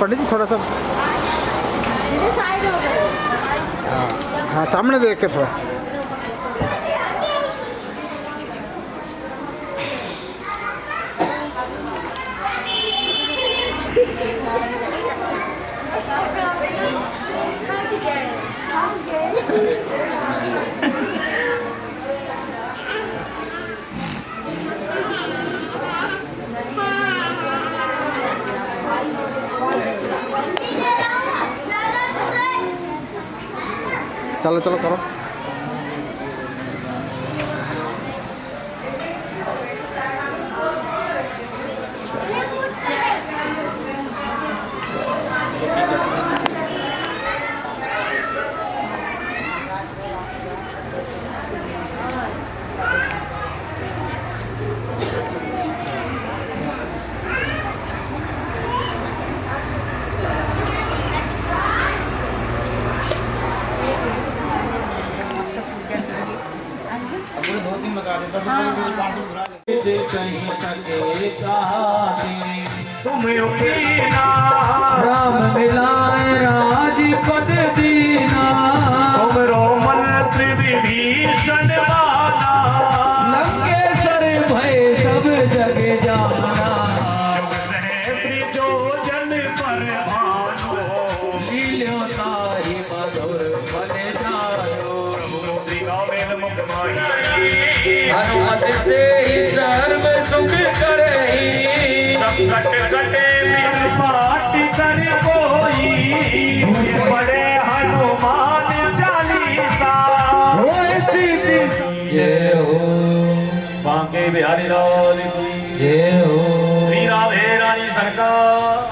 पंडित जी थोड़ा सा हाँ सामने देख के थोड़ा। चलो चलो करो। तुम राम मिलाए राजपद दीना तुम रोमन त्रिविभीषण वाला लंकेश्वर भय सब जग जाना युग सहस्त्र जो जन पर भानो लील्यो ताहि मधुर बन जानो मुद्रिका वेद मुख माही हनुमत से ही सर्व सुख करे संकट कटे बिन पाठ कर कोई बड़े हनुमान चालीसा होए सीधी जय हो बांके बिहारी लाल की जय हो श्री राधे रानी सरकार।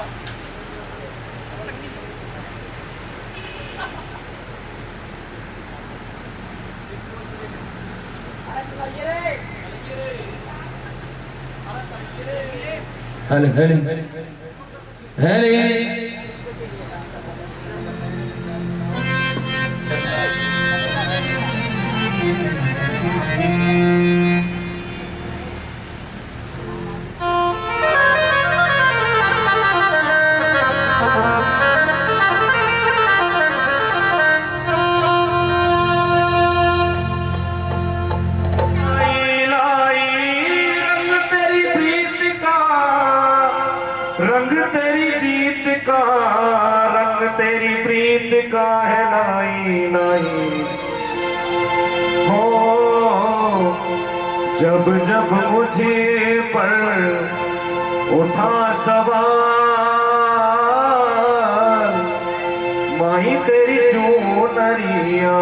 हले हले हले रंग तेरी जीत का रंग तेरी प्रीत का है लाई लाई हो जब जब मुझे पर उठा सवार माही तेरी चूनरिया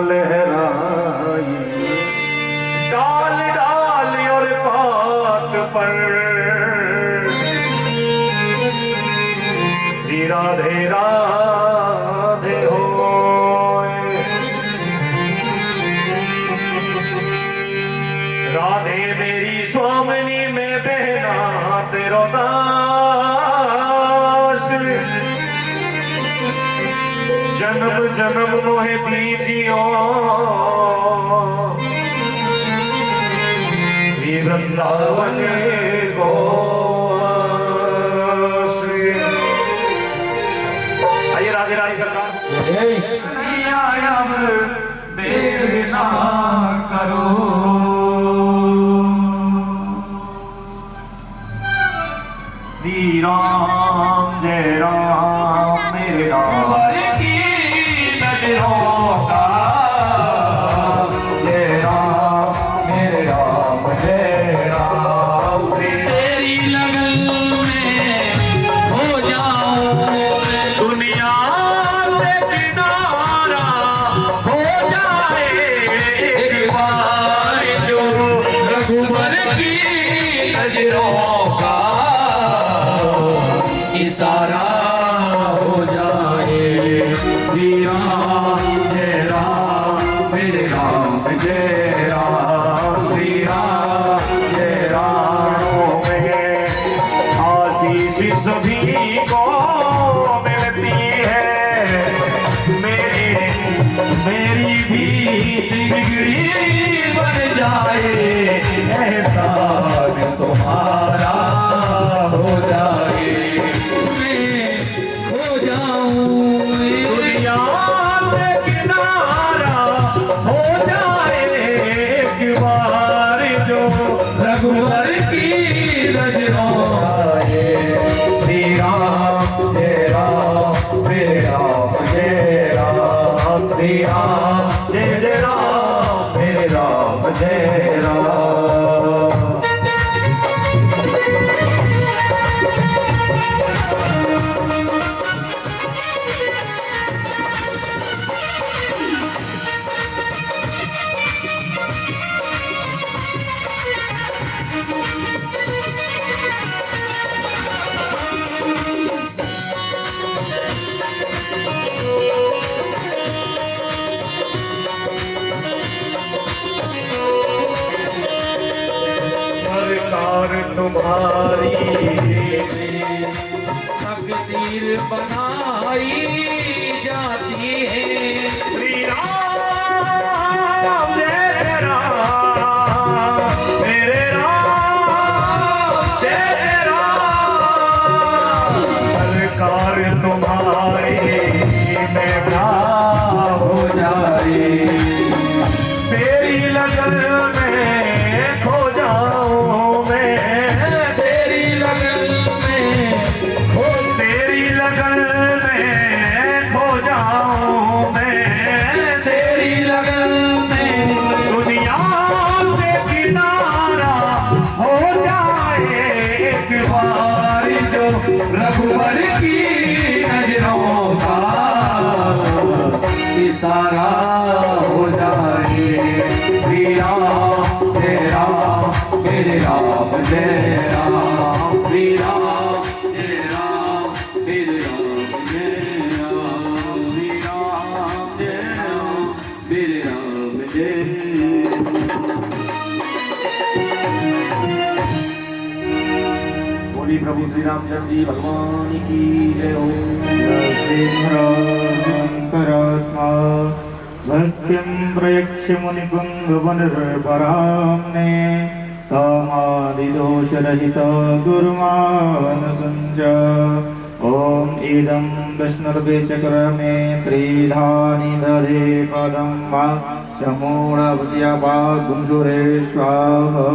लहराई डाल डाल और पात पर राधे राधे हो राधे मेरी स्वामिनी में बहना तेरो दास जन्म जन्म मोहे दीजियो श्री वृंदावन को राधे रानी सरकार देर ना करो श्री राम जय राम मेरे राम की नजरों का जय राम मेरे राम जय राम तेरी लगन में हो जाऊं दुनिया इशारा हो जाए श्री राम जय राम मेरे राम जय राम श्री राम जय राम में आशीष सभी को मिलती है मेरी भी बिगड़ी बन जाए एहसान तुम्हारा हो जाए तुम्हारी तकदीर बनाई जाती है। श्री राम जय राम मेरे राम जय राम। सरकार तुम्हारी में क्या हो जाए, तेरी लगन में खो जाऊं मैं, तेरी लगन में खो, तेरी लगन में खो जाऊं मैं, तेरी लगन में दुनिया से किनारा हो जाए एक बार जो रघुवर की नजरों का इशारा हो जाए। श्री राम जय राम मेरे राम जय राम, श्री राम जय राम मेरे राम जय राम, श्री राम जय राम मेरे राम जय राम। बोली प्रभु श्री रामचंद्र जी भगवान की जय हो। भक्तिं प्रयक्ष मुनिपुङ्गवनिर्पराम्ने कामादिदोषरहित गुरुमानसञ्च। ॐ इदं विष्णुर्वे चक्रमे त्रिधानि दधे पदं वा चमूढवस्यापागुंसुरे स्वाहा।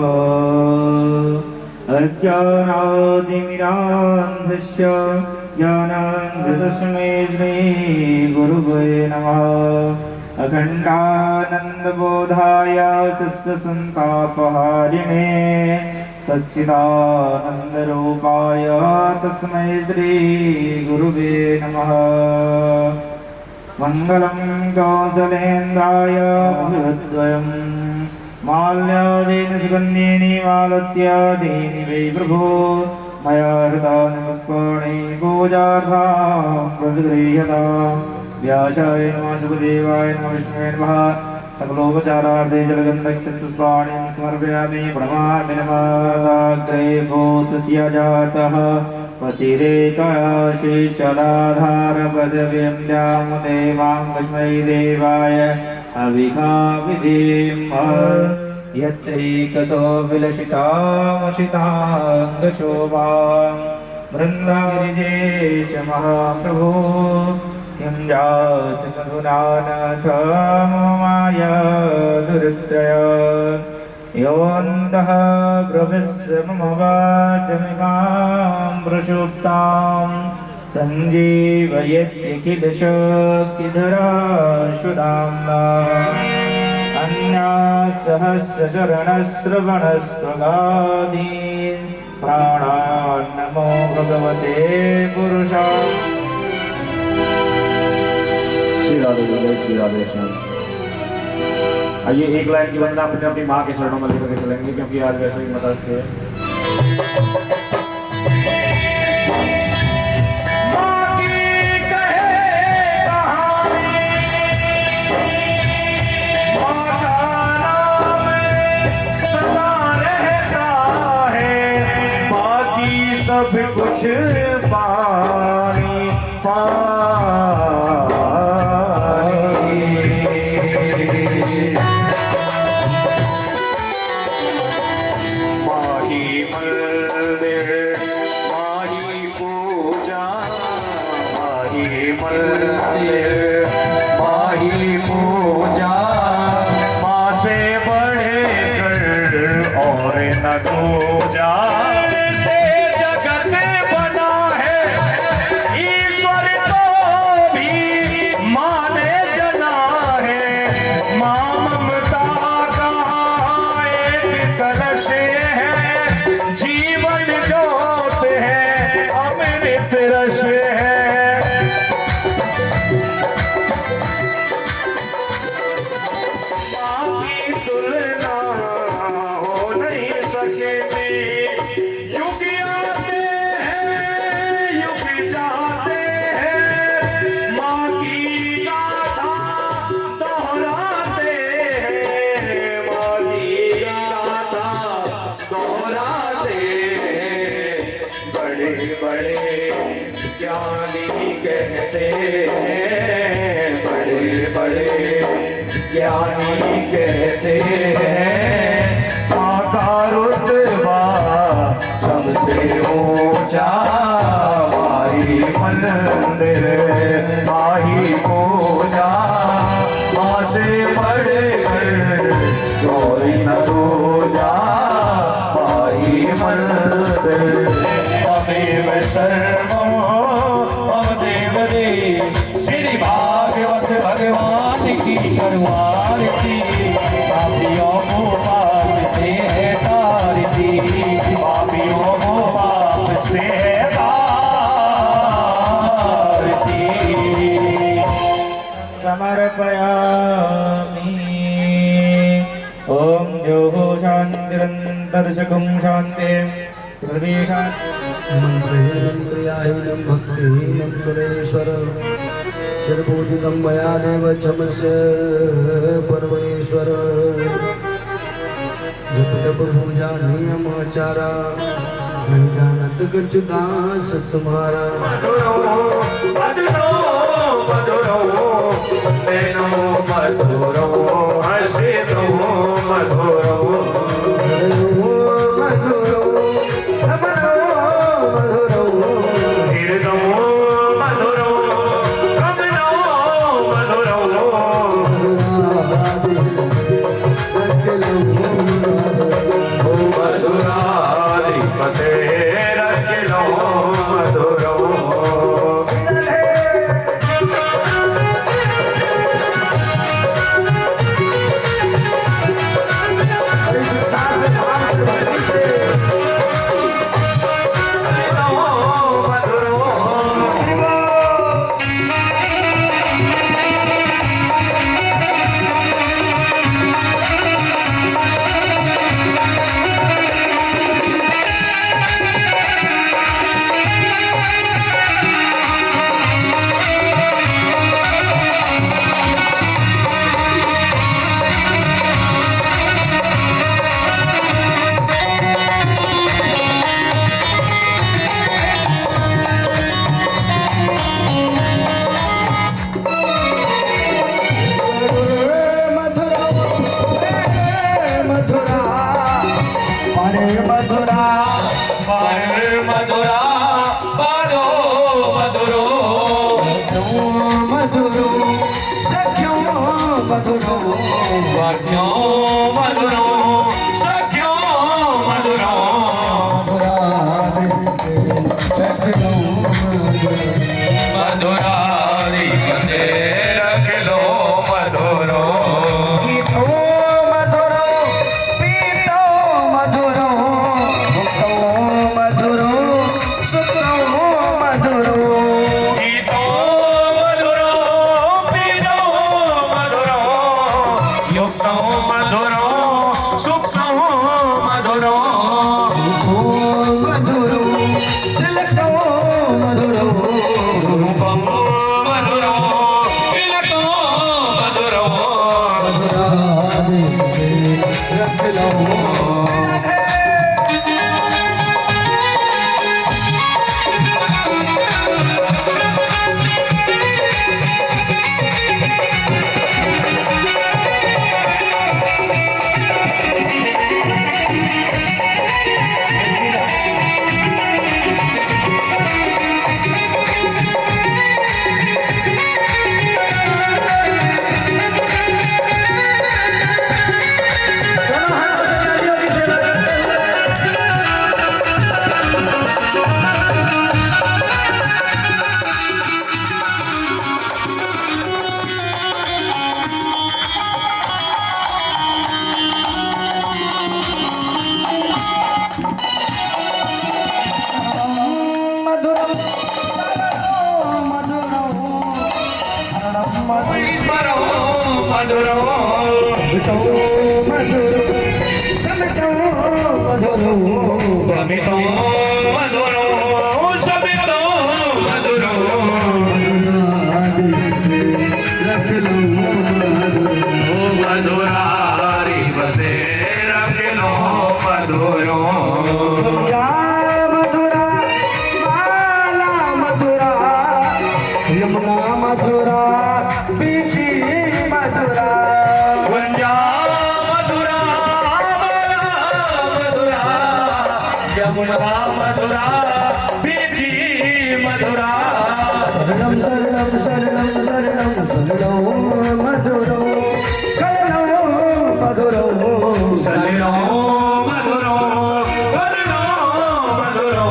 अज्ञानादिमिरान्धस्य ज्ञानाञ्जनतस्मै श्रीगुरुवे नमः। अखण्डानन्दबोधाय सस्यसन्तापहारिणे सच्चिदानन्दरूपाय तस्मै श्रीगुरुवे नमः। मङ्गलं कौसलेन्द्राय मरुद्वयम् माल्यादेन सुगन्धेनि मालत्यादेनि वै प्रभो मया हृतानि पुष्पाणि पूजार्थां प्रतिगृह्यताम्। व्यासाय नमः सुखदेवाय नमः विष्णवे नमः। सकलोपचारार्थे जलगन्धक्षपुष्पाणि समर्पयामि प्रणमामि नमः। अग्रे भूतस्य जातः पतिरेकाशीचलाधारपदवीं द्यामुदे मां कस्मै देवाय अविघाविधिं यत्रैकतो विलसितामशिताङ्गशोभां वृन्दागिरिजेश महाप्रभो किं जात करुणानाथ माय दुरित्रय योऽन्तः प्रविश्य मम वाचमिमां प्रसुप्तां सञ्जीवयत्यखिलशक्तिधराशुधाम्ना अन्यासहस्रचरणश्रवणस्त्वगादीन् प्राणान् नमो भगवते पुरुषाय। श्री राधे जय श्री राधे श्याम। आइए एक लाइन की वंदना अपने अपनी माँ के चरणों में लेकर के चलेंगे, क्योंकि आज वैसे ही मदद है। सब कुछ पानी पानी, माही मंदिर माही पूजा, माही मंदिर माही पूजा, माँ से बढ़कर और न दूजा। ज्ञानी कहते हैं आकार रुतबा सबसे ऊंचा माही मंदिर माही पूजा माँ से बढ़कर गौरी न दूजा माही मंदिर अमेव शर्मो अवदेव देव श्री भागवत भगवान की करवार की पापियों को पाप से है तारती पापियों को पाप से है तारती समर्पयामि ओम जो शांतिरंतरशकुं शांति पृथ्वी शांति मन्त्रहीनं भक्तिहीनं सुरेश्वर यद्बोधितं मया देव क्षमस्य परमेश्वर जप तप पूजा नियमाचारा नहीं जानत कछु दास तुम्हारा मधुरो मधुरो हसितो मधुरो यमुना मधुरा बीची मधुरो कलनो मधुरो सलिलो मधुरो कलनो मधुरो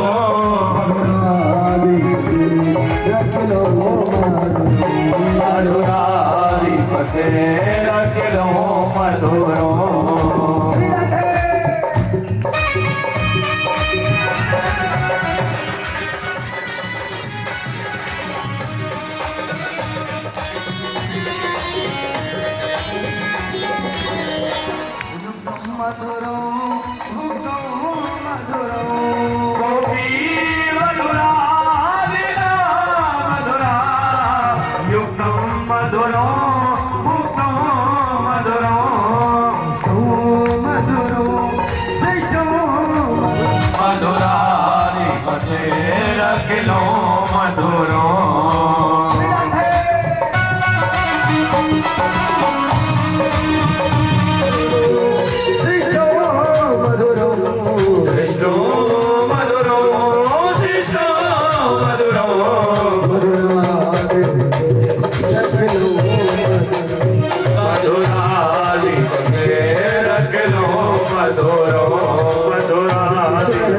मधुराधिपते रखलो मधुरो मधुरो मधुरो गोपी मधुरा लीला मधुरा युक्तं मधुरो मुक्तं मधुरो मधुरो श्रेष्ठ मधुराधिपते रखलो मधुरो श्रेष्ठ मधुरो कृष्णो मधुरो शिष्टो मधुरो मधुराधिपते रखलो मधुरो मधुराधिपते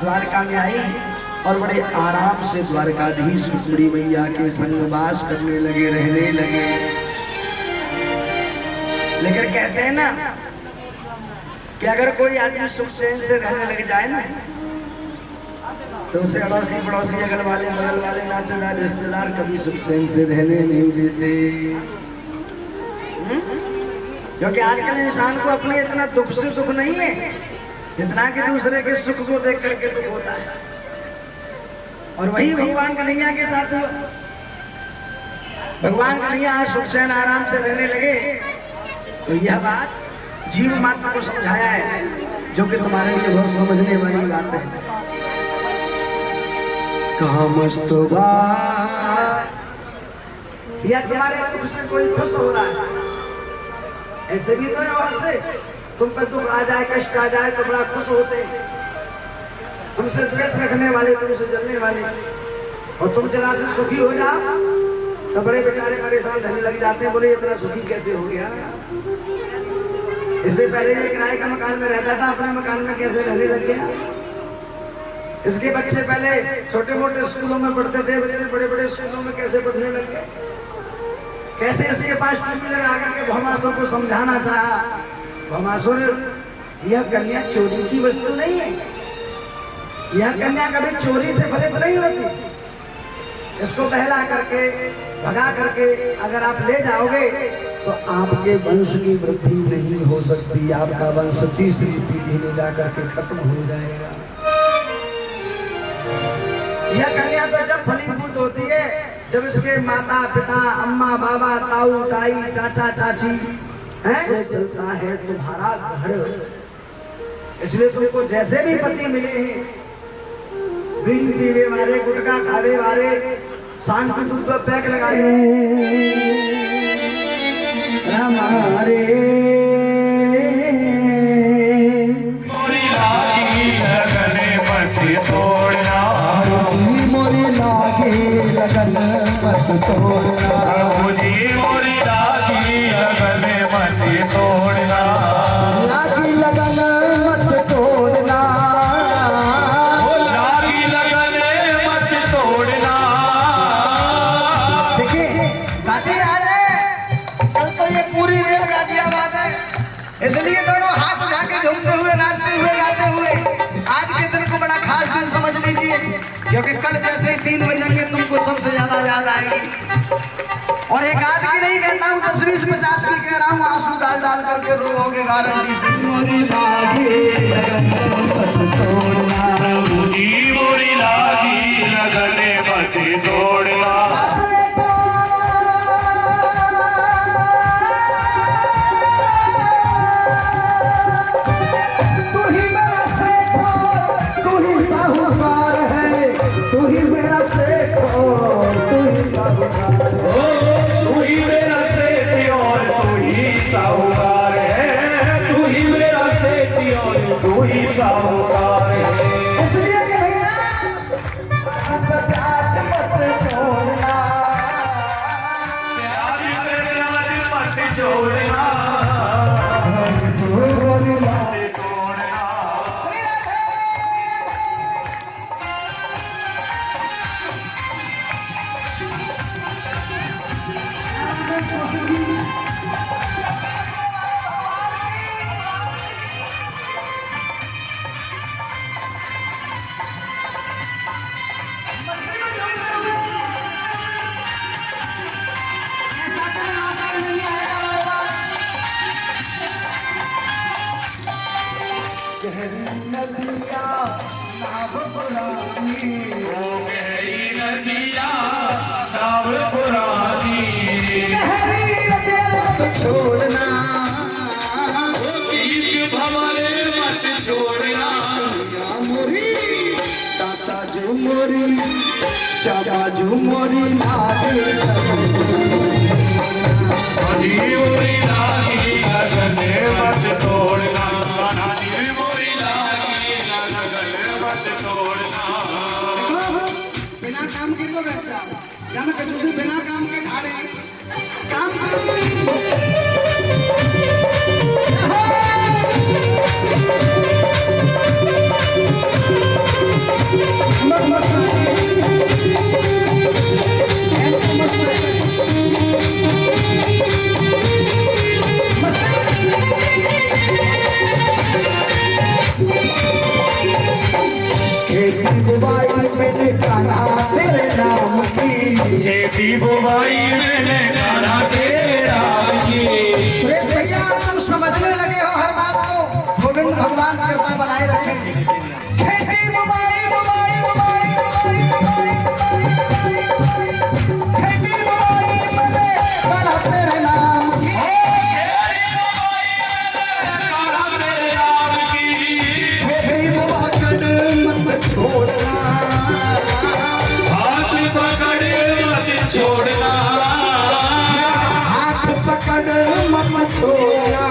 द्वारका में आई और बड़े आराम से द्वारकाधीश रुक्मिणी मैया के संगवास करने लगे, रहने लगे। लेकिन कहते हैं ना कि अगर कोई आदमी सुख चैन से रहने लग जाए ना तो उसे अड़ोसी पड़ोसी अगल वाले बगल वाले नातेदार रिश्तेदार कभी सुख चैन से रहने नहीं देते। क्योंकि आजकल इंसान को अपने इतना दुख से दुख नहीं है जितना कि दूसरे के सुख को देख करके दुख होता है। और वही भगवान कन्हैया के साथ हुआ। भगवान कन्हैया आज सुख चैन आराम से रहने लगे तो यह बात जीव मात्र को समझाया है, जो कि तुम्हारे लिए बहुत समझने वाली बात है। कामस्तुभा या तुम्हारे दुख से कोई खुश हो रहा है, ऐसे भी तो है। बहुत से तुम पर दुख आ जाए, कष्ट आ जाए तो बड़ा खुश होते हैं। तुमसे द्वेष रखने वाले, तुमसे जलने वाले, और तुम जरा से सुखी हो जाओ तो बड़े बेचारे परेशान रहने लग जाते हैं। बोले इतना सुखी कैसे हो गया? इससे पहले ये किराए का मकान में रहता था, अपने मकान में कैसे रहने लग गया? इसके बच्चे पहले छोटे मोटे स्कूलों में पढ़ते थे, बड़े बड़े स्कूलों में कैसे पढ़ने लग गए? कैसे इसके पास ट्यूबवेल आकर के भौमासुर को समझाना चाहा। भौमासुर, यह कन्या चोरी की वस्तु नहीं है, यह कन्या कभी चोरी से फलित नहीं होती। इसको बहला करके भगा करके अगर आप ले जाओगे तो आपके वंश की वृद्धि नहीं हो सकती। आपका वंश तीसरी पीढ़ी में जाकर के खत्म हो जाएगा। यह कन्या तो जब फलीभूत होती है, जब इसके माता पिता, अम्मा बाबा, ताऊ ताई, चाचा चाची से चलता है तुम्हारा घर। इसलिए तुमको जैसे भी पति मिले हैं, बीड़ी पीवे वाले, गुटखा खावे वाले, शांति दूध पर पैक लगाए हमारे मोरी लागी लगन मत तोड़ना, मोरी लागी लगन मत तोड़ना, मुझे मोरी लागी लगन मत तोड़ना, लागी लगन मत तोड़ना, ओ लागी लगन मत तोड़ना। देखिए गाते आ रहे, कल तो ये पूरी रेल गाजियाबाद है, इसलिए दोनों हाथ उठा के झूमते हुए, नाचते हुए, गाते हुए आज के दिन को बड़ा खास दिन समझ लीजिए। क्योंकि कल जैसे ही 3 बजेंगे तुमको सबसे ज्यादा याद आएगी। और एक आध की नहीं कहता हूँ, 10, 20, 50 की कह रहा हूँ, आंसू डाल डाल करके रोओगे गारंटी से। मुझी मोरी लागी लगन मत तोड़ना, और तू ही साहूकार है। इसलिए कि भैया प्याज मत छोड़ना, प्याज पे प्याज मत छोड़ना, छोड़ना। नदिया नाव पुरानी, वो गहरी नदिया नाव पुरानी, गहरी नदिया मत छोड़ना, वो बीच भंवरे मत छोड़ना, मोरी दाता जो मोरी शाबा जो मोरी लागे हरी मोरी लागी लगने मत छोड़ना, हरी मोरी लागी लगने मत छोड़ना। बिना काम के तो रह जाओ, या मैं कचू से बिना काम के खा रहे काम करो। खेती बुवाई मैंने खाना तेरे नाम की, खेती बुवाई मैंने गाना तेरा की। सुरेश भैया तुम समझने लगे हो हर बात को, गोविंद भगवान कृपा बनाए रखे। खेती बुवाई बुवाई बुवाई बुवाई बुवाई, खेती बुवाई मैंने खाना तेरे नाम की, खेती बुवाई मत छोड़ना, हाथ पकड़ मत छोड़ना, हाथ पकड़ मत छोड़ना,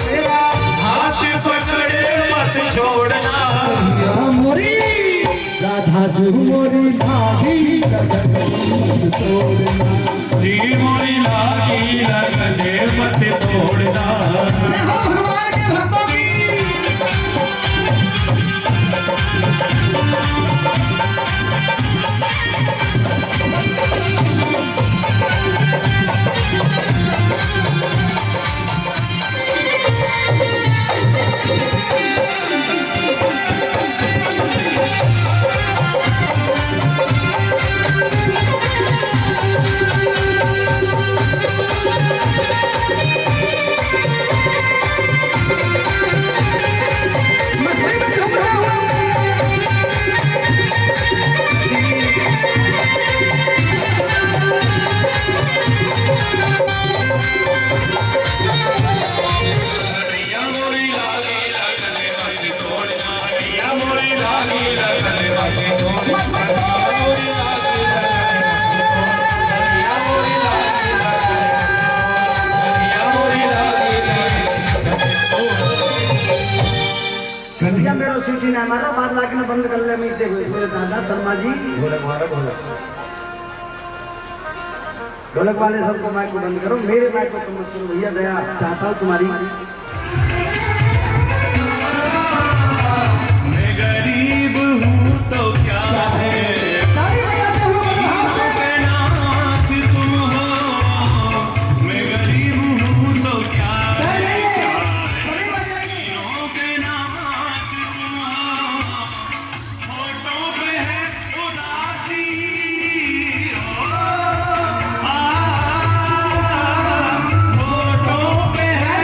मेरा हाथ पकड़ मत छोड़ना। मोरी राधा जी मोरी लागी तोड़ना, जी मोरी लागी लगने मत छोड़ना। जय हो भगवान के भक्तों की। मस्ती में झूम रहे हो। या मोरी लागी लगने मत छोड़ना, या मोरी लागी लगने मत छोड़ना, या मोरी लागी भैया मेरा सीटी ना मारो, बाद बाकी में बंद कर ले। मैं देखो मेरे दादा शर्मा जी ढोलक मारो ढोलक। ढोलक वाले सबको माइक को बंद करो, मेरे माइक को कम मत करो भैया, दया चाहता हूँ तुम्हारी। मैं गरीब हूँ तो क्या है, ताली बजाते हुए बड़े भाव से। नाथ तुम हो। मैं गरीब हूँ तो क्या है, सभी बज जाएंगे। के नाथ तुम हो। होठों पे है उदासी, होठों पे है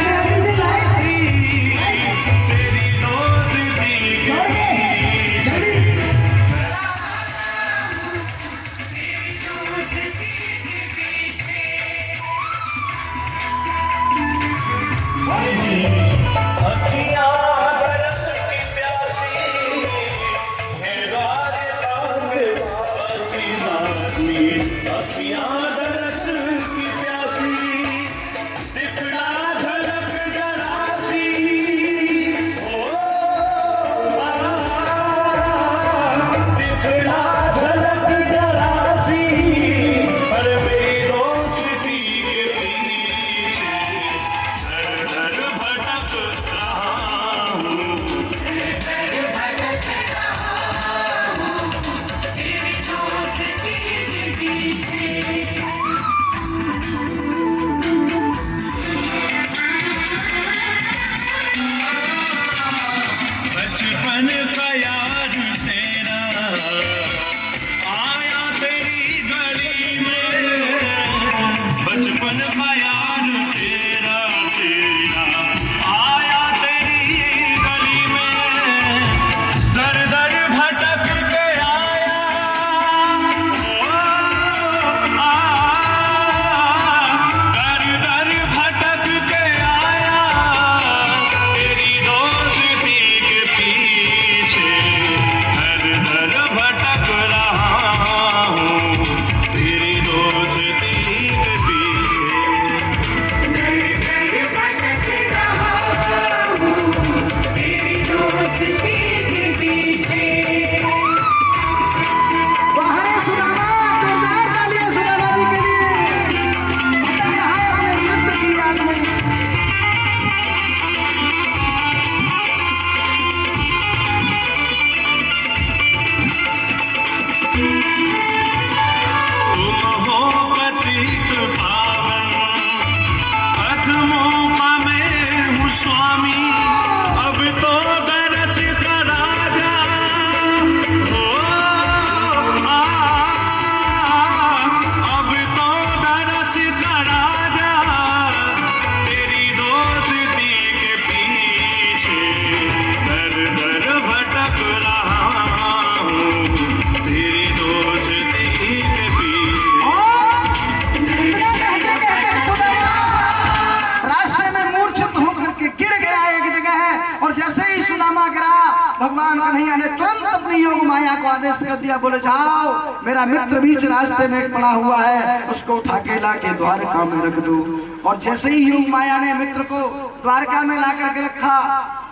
सुदामा गिरा, भगवान कन्हैया ने तुरंत अपनी योग माया को आदेश कर दिया, बोले जाओ मेरा मित्र बीच रास्ते में पड़ा हुआ है, उसको उठा के ला के द्वारका में रख दो। और जैसे ही योग माया ने मित्र को द्वारका में ला करके रखा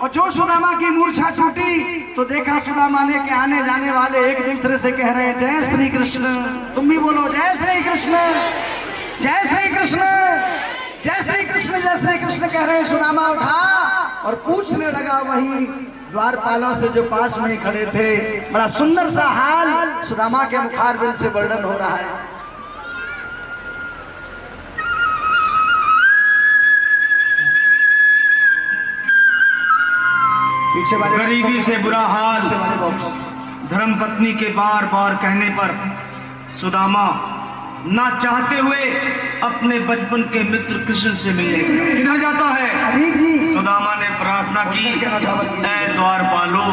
और जो सुदामा की मूर्छा टूटी तो देखा सुदामा ने के आने जाने वाले एक दूसरे से कह रहे हैं जय श्री कृष्ण। तुम भी बोलो जय श्री कृष्ण, जय श्री कृष्ण, जय श्री कृष्ण, जय श्री कृष्ण कह रहे हैं। सुदामा उठा और पूछने लगा वही द्वारपालों से जो पास में ही खड़े थे। बड़ा सुंदर सा हाल सुदामा के मुखारबिंद से वर्णन हो रहा है। पीछे वाले गरीबी से बुरा हाल धर्मपत्नी के बार बार कहने पर सुदामा ना चाहते हुए अपने बचपन के मित्र कृष्ण से मिलने किधर जाता है। अजीत जी सुदामा ने प्रार्थना की, ऐ द्वारपालो,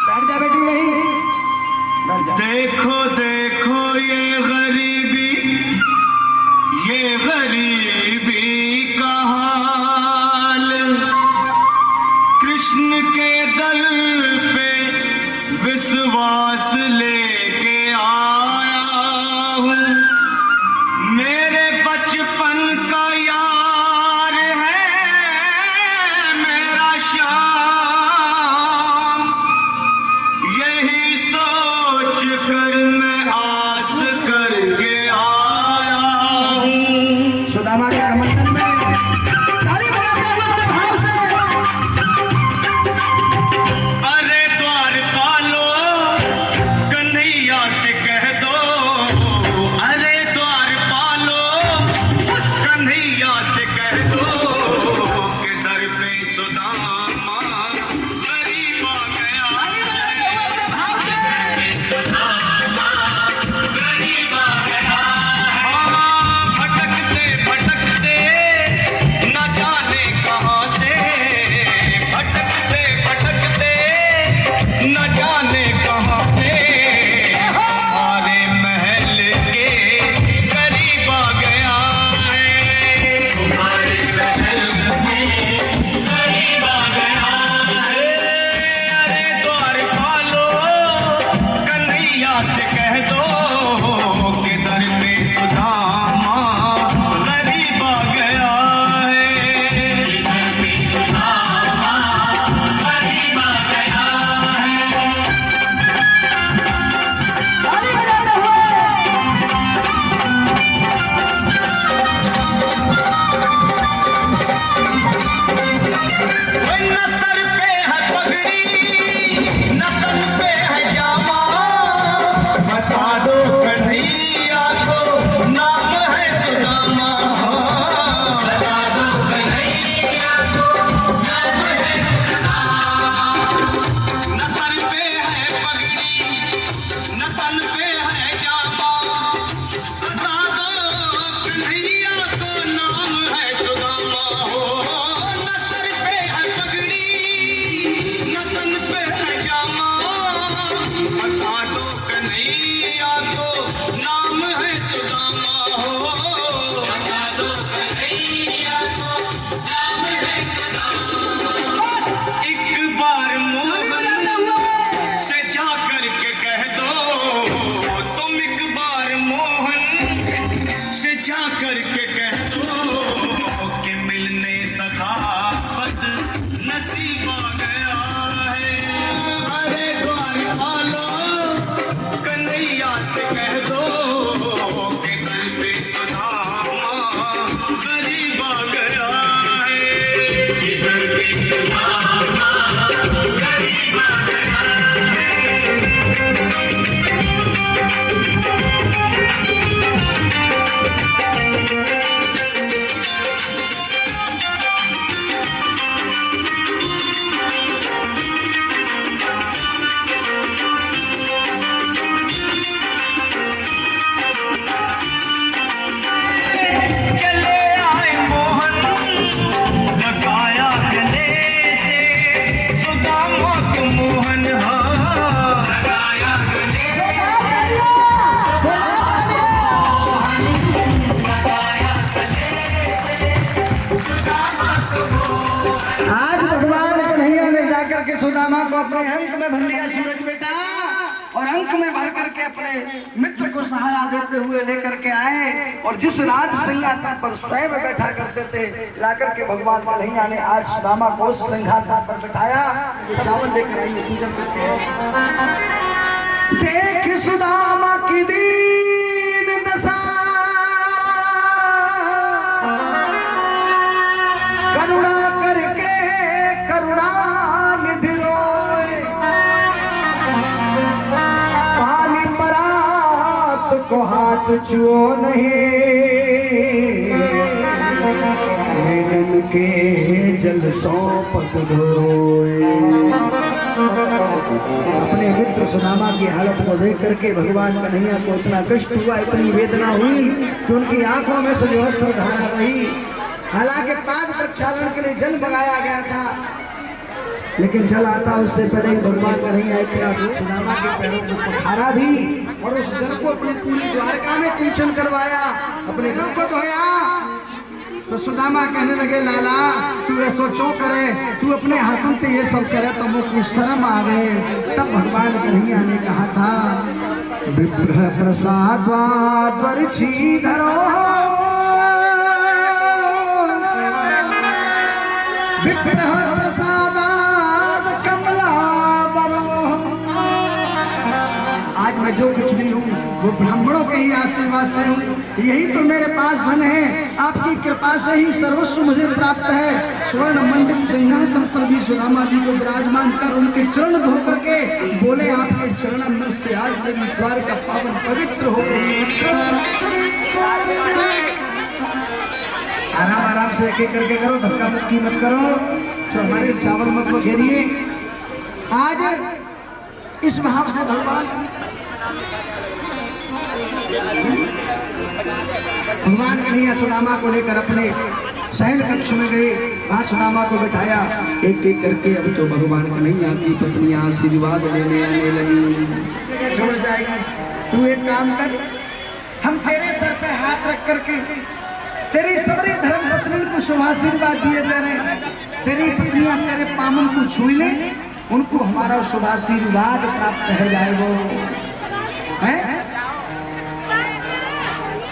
बैठ जा बेटी, नहीं बैठ जा। देखो देखो ये गरीबी का हाल, कृष्ण के दल पे विश्वास लेके आया हूँ, मेरे बचपन का यार है मेरा श्याम, यही सोच कर मैं आस करके आया हूँ। सुदामा के कमंडल में ताली बजाते हुए बड़े भाव से अरे द्वारपालो करके सुदामा को अपने अंक में भर लिया सूरज बेटा, और अंक में भर करके अपने मित्र को सहारा देते हुए लेकर के आए, और जिस राज सिंहासन पर स्वयं बैठा करते थे लाकर के भगवान कन्हैया ने आज सुदामा को उस सिंहासन पर बैठाया। चावल लेकर आइए, पूजन करते हैं। देख सुदामा की दीन दशा, करुणा करके करुणा निधि रोए, पानी परात को हाथ छुओ नहीं, मेनन के जल सौंपत धोए। अपने मित्र सुदामा की हालत को देख करके भगवान कन्हैया को इतना कष्ट हुआ, इतनी वेदना हुई कि उनकी आंखों में से जो अश्रु धारा रही। हालांकि पाद प्रक्षालन के लिए जल मंगाया गया था, लेकिन जल आता उससे पहले ही भगवान कन्हैया इतना सुदामा के पैरों को पखारा भी, और उस जल को अपनी पूरी द्वारका में किंचन करवाया, अपने पैरों को धोया। तो सुदामा कहने लगे, लाला तू ये सोचो करे, तू अपने हाथों से ये सब करे तो मुझको शर्म आवे। तब भगवान कन्हैया ने कहा था, विप्रह प्रसाद वर्षी धरो, विप्रह प्रसादाद कमला बरो। आज मैं जो कुछ भी हूँ वो ब्राह्मणों के ही आशीर्वाद से हूँ, यही तो मेरे पास धन है, आपकी कृपा से ही सर्वस्व मुझे प्राप्त है। स्वर्ण मंडित सिंहासन पर भी सुदामा जी को विराजमान कर उनके चरण धो करके बोले, आपके चरण में से आज मेरी द्वार का पावन पवित्र हो गई। आराम आराम से एक एक करके करो, धक्का मुक्की मत करो, तो हमारे चावल मत को घेरिए। आज इस भाव से भगवान कन्हैया सुदामा को लेकर अपने शयन कक्ष में गए, वहां सुदामा को बैठाया। एक एक करके अब तो भगवान कन्हैया की पत्नियां आशीर्वाद लेने आने लगी। छोड़ जाएगी, तू एक काम कर, हम तेरे सर पे हाथ रख करके तेरी सबरी धर्म पत्नी को शुभाशीर्वाद दिए दे रहे, तेरी पत्नियां तेरे पामन को छू ले, उनको हमारा शुभाशीर्वाद प्राप्त है जाए। वो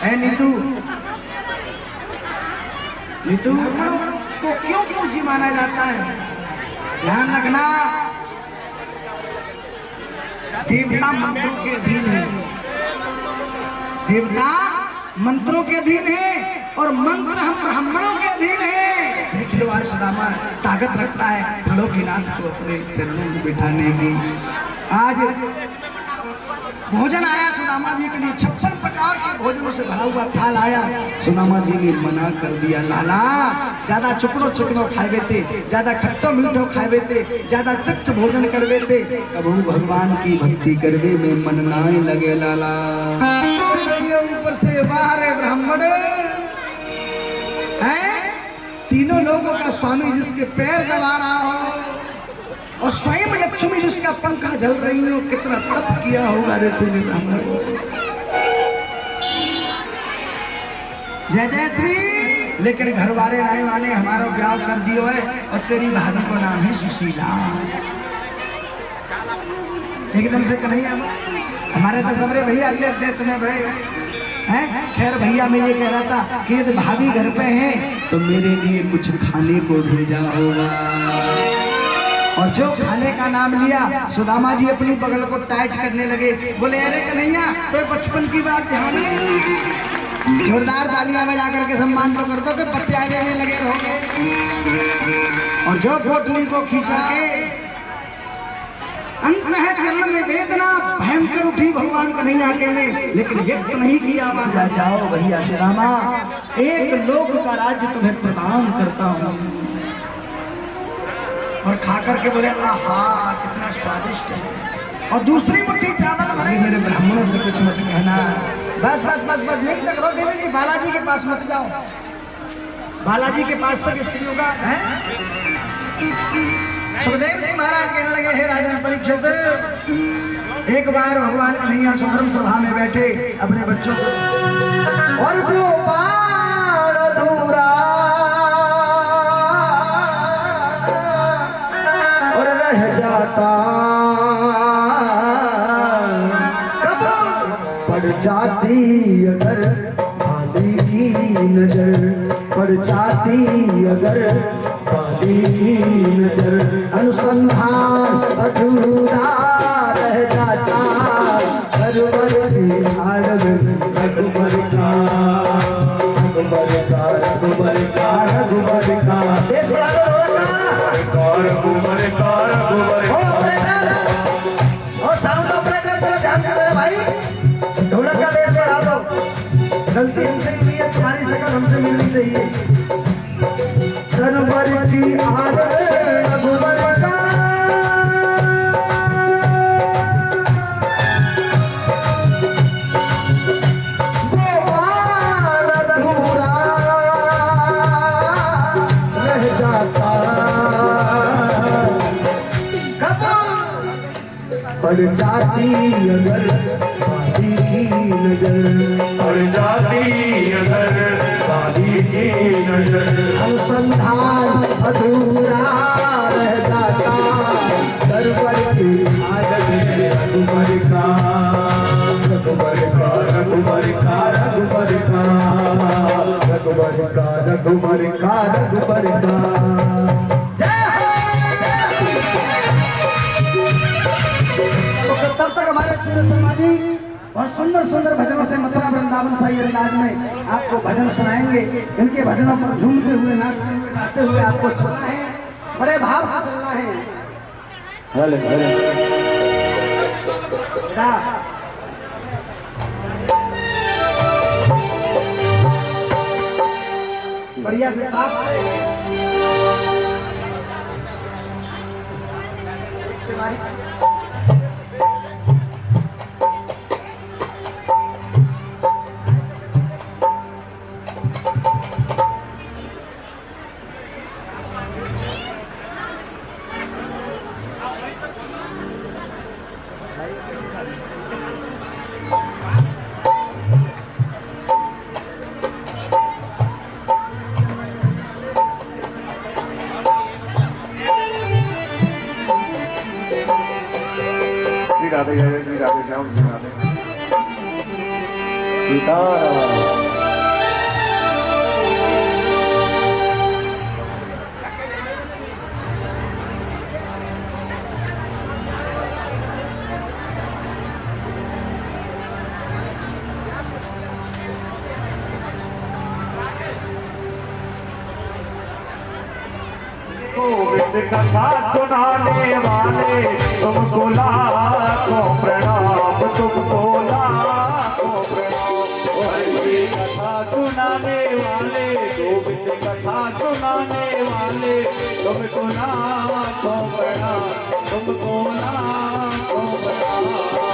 है नीतू, नीतू को क्यों पूजी माना जाता है? ध्यान रखना, देवता मंत्रों के अधीन है, देवता मंत्रों के अधीन है, और मंत्र हम ब्राह्मणों के अधीन है। देख लो आज सुदामा ताकत रखता है खड़ों की नाथ को अपने चरणों में बिठाने की। आज भोजन आया सुदामा जी के लिए, 56 प्रकार के भोजनों से भरा हुआ थाल आया। सुदामा जी ने मना कर दिया, लाला ज्यादा चुकड़ो चुकड़ो खाए थे, ज्यादा खट्टो मीठो खाए थे, ज्यादा तिक्त भोजन करवे थे, अब भगवान की भक्ति करवे में मन ना लगे लाला। ऊपर से बाहर है ब्राह्मण है, तीनों लोगों का स्वामी जिसके पैर दबा रहा हो, और स्वयं लक्ष्मी जिसका पंखा झल रही हो, कितना तप किया होगा रे तूने ब्राह्मण। जय जय श्री। लेकिन घर वाले नाई वाले हमारा ब्याह कर दियो है, और तेरी भाभी को नाम है सुशीला। एकदम से कन्हैया, हमारे तो सबरे भैया ले दे तुम्हें भाई हैं। खैर भैया मैं ये कह रहा था कि यदि भाभी घर पे हैं तो मेरे लिए कुछ खाने को भेजा होगा। और जो खाने का नाम लिया, सुदामा जी अपनी बगल को टाइट करने लगे, बोले अरे कन्हैया तो बचपन की बात ध्यान है। जोरदार तालियां बजा करके सम्मान तो कर दो कि पत्ते आगे में लगे रहोगे। और जो पोटली को खींचा के अंत है किरण में वेदना भयंकर उठी भगवान कन्हैया के में, लेकिन व्यक्त नहीं किया। आ जाओ भैया सुदामा, एक लोक का राज्य तुम्हें प्रदान करता हूँ। और खाकर के बोले आहा कितना स्वादिष्ट है, और दूसरी मुट्ठी चावल भरे। मेरे ब्राह्मणों से कुछ मत कहना, बस बस बस बस नहीं तक रो। देवी जी बालाजी के पास मत जाओ, बालाजी के पास तक स्त्रियों का है। सुखदेव जी महाराज कहने लगे, हे राजन परीक्षित, एक बार भगवान कन्हैया सुधर्म सभा में बैठे अपने बच्चों को, और गोपाल अधूरा और रह जाता कब पड़ जाती अगर बाली की नजर, पड़ जाती अगर बाली की नजर, अनुसंधान अधूरा रह जाता, रघुबर की आड़ब रघुबर का, रघुबर का, रघुबर का, रघुबर का। देश बड़ा दो रघुबर का रघुबर और साउंड ऑपरेटर तेरा ध्यान दे मेरे भाई, ढोलक का बेस बढ़ा दो। गलती हमसे हुई है, तुम्हारी शक्ल हमसे मिलनी चाहिए। रघुबर की आड़ रघुबर का, गोपाल अधूरा रह जाता, कब पड़ जाती अगर बाली की नजर, पड़ जाती अगर बाली की नजर, अनुसंधान अधूरा रह जाता, रघुबर की आदत रघुबर का, रघुबर का, रघुबर का, रघुबर का, रघुबर का, रघुबर का, रघुबर का। तो तब तक हमारे सूरज शर्मा जी बहुत सुंदर सुंदर भजनों से मथुरा वृंदावन साई अंदाज में आपको भजन सुनाएंगे। इनके भजनों पर झूमते हुए, नाचते हुए, गाते हुए आपको चलना है, बड़े भाव से चलना है। बेटा बढ़िया से साफ से श्री राधे जय श्री राधे श्याम श्री राधे सीताराम। गोविंद कथा सुनाने वाले तुमको लाखों प्रणाम, तुमको लाखों प्रणाम। हरि कथा सुनाने वाले, गोविंद कथा सुनाने वाले तुमको लाखों प्रणाम, तुमको लाखों प्रणाम।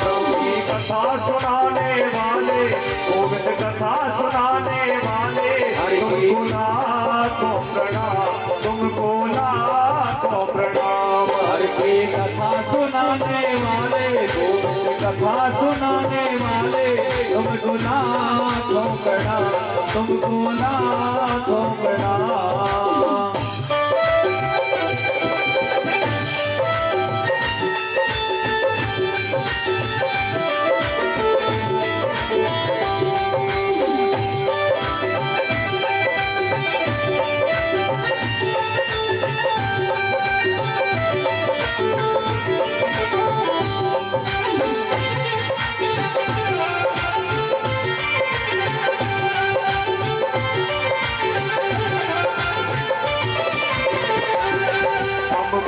हरि कथा सुनाने वाले, गोविंद कथा सुनाने वाले तुमको लाखों प्रणाम, तुमको लाखों प्रणाम। हर की कथा सुनाने वाले, गोविंद कथा सुनाने वाले तुमको लाखों प्रणाम, तुमको लाखों प्रणाम।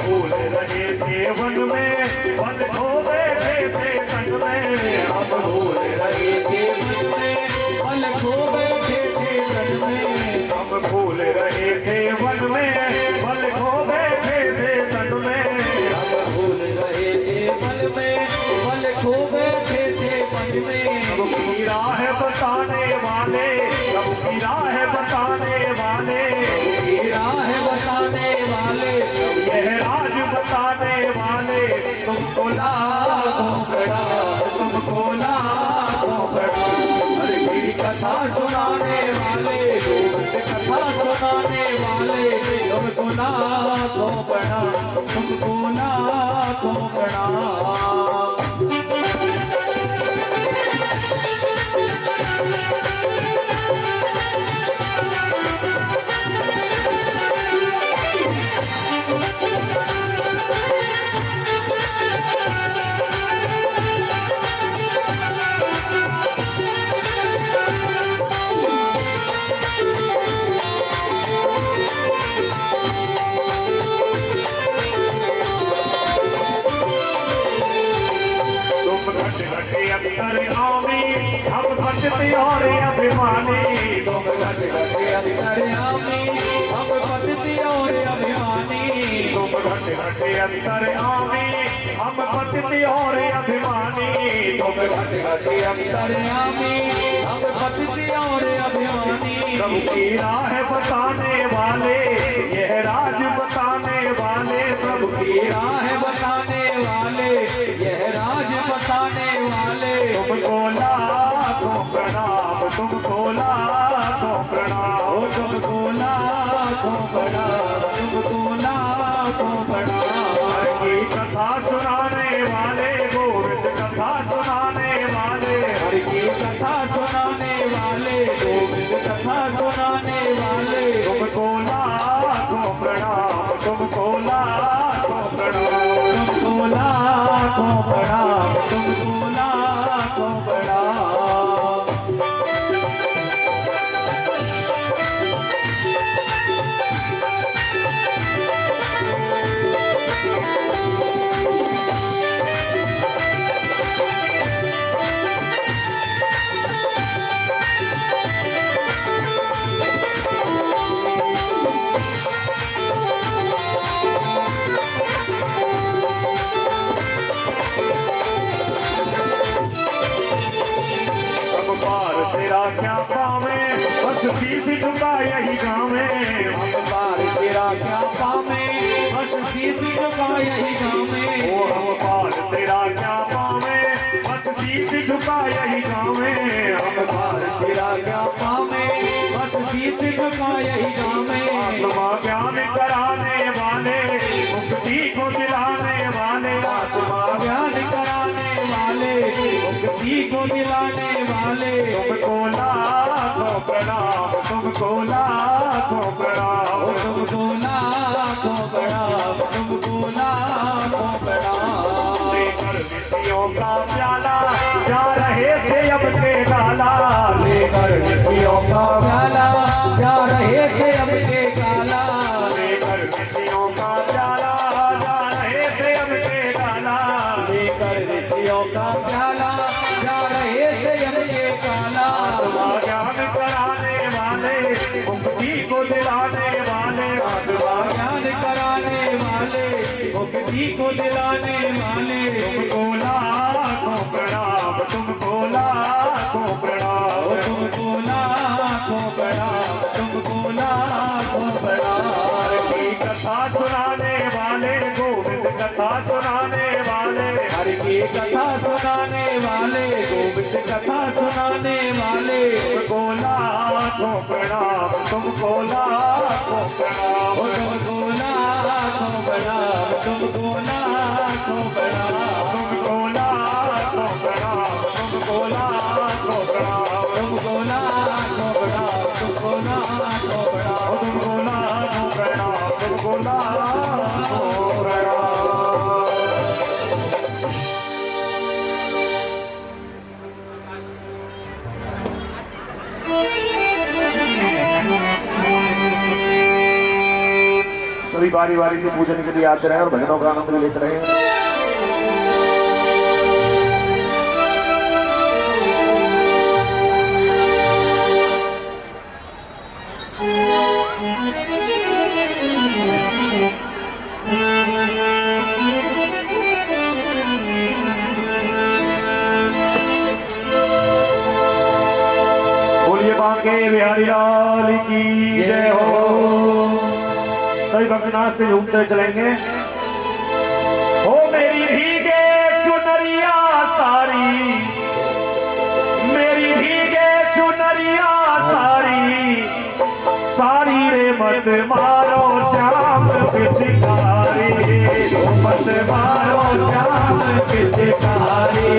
भूल रहे थे वन में, वन खो बैठे थे तन में। हम भूल रहे थे वन में, वन खो बैठे थे तन में। हम भूल रहे थे वन में, वन खो बैठे थे तन में। हम भूल रहे थे वन में, वन खो बैठे थे तन में। प्रभु की राह बताने वाले, प्रभु की राह बताने वाले, प्रभु की राह बताने वाले, यह राज बताने वाले तुमको लाखों प्रणाम, तुमको लाखों प्रणाम। हर की कथा सुनाने वाले, गोविंद कथा सुनाने वाले तुमको लाखों प्रणाम, तुमको लाखों घट घट अंतर्यामी हम पतित और अभिमानी तुम घट घट अंतर्यामी हम पतित और अभिमानी तुम घट घट अंतर्यामी हम पतित और अभिमानी प्रभु की राह बताने वाले यह राज बताने वाले प्रभु की राह बताने वाले यह राज बताने वाले तुमको लाखों प्रणाम तुमको लाखों प्रणाम तुमको लाखों प्रणाम तुमको लाखों प्रणाम हर की कथा सुनाने वाले गोविंद कथा सुनाने वाले हर की कथा सुनाने वाले गोविंद कथा सुनाने वाले तुमको लाखों प्रणाम तुमको लाखों प्रणाम तुमको लाखों प्रणाम तुमको लाखों प्रणाम तेरा क्या पावे बस शीश झुका यही गावे हम पार तेरा क्या पावे बस शीश झुका यही गावे ओ हम पार तेरा क्या पावे बस शीश झुका यही गावे हम पार तेरा क्या पावे बस शीश झुका यही गावे आत्मा ज्ञान कराने वाले मुक्ति को दिलाने वाले आत्मा ज्ञान कराने वाले मुक्ति को दिलाने वाले तुमको लाखों प्रणाम तुमको लाखों प्रणाम तुमको लाखों प्रणाम तुमको लाखों प्रणाम लेकर ऋषियों का प्याला जा रहे थे अब के गाला लेकर ऋषियों का प्याला जा रहे थे अब के गाला लेकर ऋषियों का प्याला जा रहे थे अब के गाला लेकर ऋषियों का प्याला जा रहे थे अब के गाला आत्मा ज्ञान कराने वाले मुक्ति को दिलाने वाले आत्मा ज्ञान कराने वाले मुक्ति को दिलाने वाले तुमको लाखों प्रणाम तुमको लाखों प्रणाम तुमको लाखों प्रणाम तुमको लाखों प्रणाम की कथा सुनाने वाले गोविंद कथा सुनाने वाले हर की कथा सुनाने वाले गोविंद कथा सुनाने वाले तुमको लाखों प्रणाम तुमको लाखों प्रणाम तुमको लाखों प्रणाम तुमको लाखों प्रणाम तुमको लाखों प्रणाम तुमको लाखों प्रणाम तुमको लाखों प्रणाम तुमको लाखों प्रणाम तुमको लाखों प्रणाम तुमको लाखों प्रणाम सभी बारी बारी से पूजन के लिए आते रहे और भजनों का आनंद लेते रहे। बोलिए बांके बिहारी लाल की जय हो। सभी भक्त नाचते झूमते चलेंगे। हो मेरी भीगे चुनरिया सारी, मेरी भीगे चुनरिया सारी, सारी रे मत मारो श्याम पिचकारी, मत मारो श्याम पिचकारी,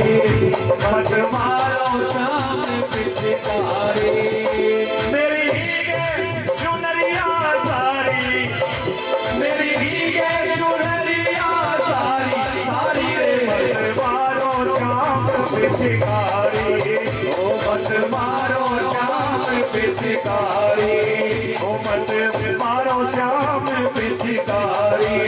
मत मारो श्याम पिचकारी। मेरी भीगे चुनरिया सारी, मेरी भीगे चुनरिया सारी, सारी रे मत मारो श्याम पिचकारी, ओ मत मारो श्याम पिचकारी, ओ मत मारो श्याम पिचकारी।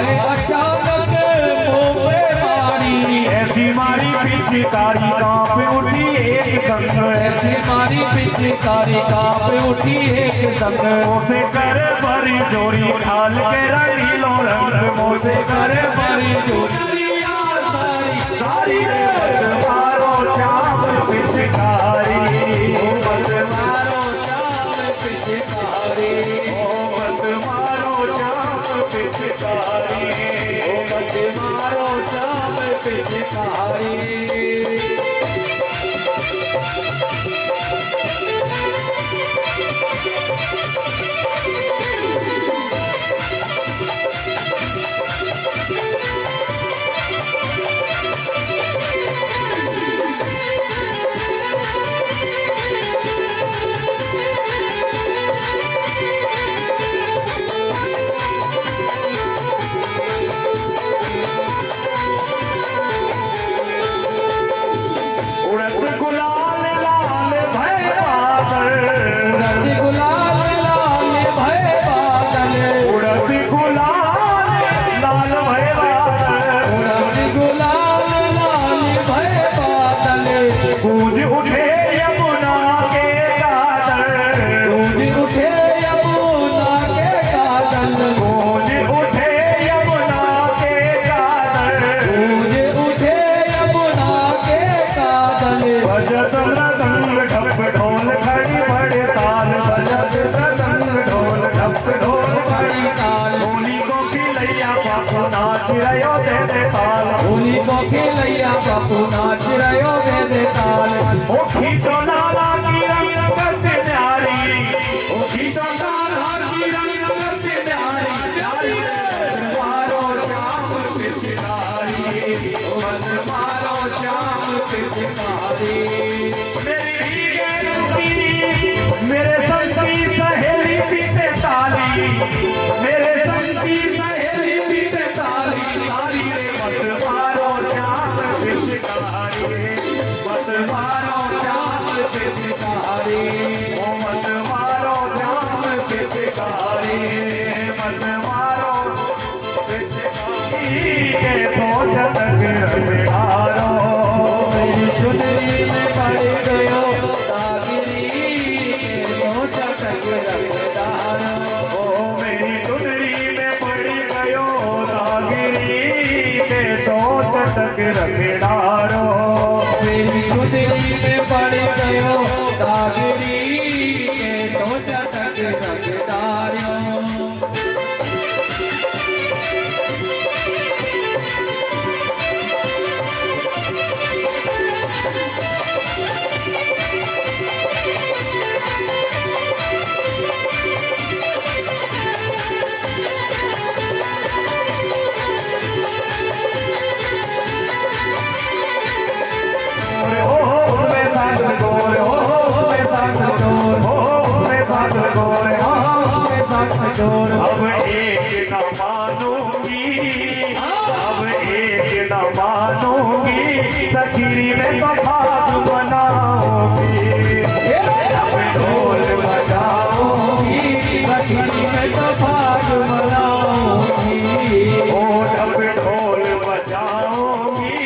आए अचानक मुंह पे मारी, ऐसी मारी पिचकारी कांप उठी एक संग, ऐसी मारी पिचकारी कांप उठी एक संग, मोसे करे बड़ी जोरी ढाल के रंगीलो रंग, मोसे करे बड़ी जोड़ी सारी रे मारो श्याम पिचकारी, मत मारो श्याम पिचकारी, मत मारो श्याम पिचकारी, मत मारो श्याम पिचकारी। उड़त गुलाल लाल भय बादल, उड़त गुलाल लाल भय बादल, उड़त गुलाल लाल भय बादल, उड़त गुलाल लाल भय बादल, गूंज उठे यमुना के गादर, गूंज उठे यमुना के गादल, गूंज उठे यमुना के गादर, गूंज उठे यमुना के गादल, बजत मृदंग ढप ढोल खड़ी बड़े ताल, बजत मृदंग ढोल ढप ढोल बड़ी ताल, होली को खिलैया बापू नाच रयो दे दे ताल, होली को खेलैया बापू नाच रयो दे दे ताल, ओ खींचो लाला की रंग करते न्यारी, ओ खींचो लाला की रंग करते न्यारी, न्यारी रे मारो श्याम पिचकारी, मत मारो श्याम पिचकारी। मेरी मेरे संगी सहेली पीते ताली, मेरे संगी सहेली पीते ताली, ताली रे मत मारो श्याम पिचकारी, मत मारो श्याम पिचकारी, ओ मत मारो श्याम पिचकारी, मत मारो पिचकारी के सोच तक रखो, मेरी चुनरी में पड़ गयो दागिरी, सोच तक रखदार, ओ मेरी चुनरी में पड़ गयो दागिरी के सोच तक रखदारो, मेरी चुनरी में पड़ गयो दागिरी, सोच तक रखदार। ओ मेरे साथ गोरे, ओ मेरे साथ गोरे, ओ मेरे साथ गोरे, मेरे साथ जोड़, अब एक न मानूंगी, अब एक न मानूंगी, सखीरी में तो भाग बनाऊंगी, अब ढोल बजाऊंगी, सखी में तो भाग मनाऊंगी, ओ जब ढोल बजाऊंगी,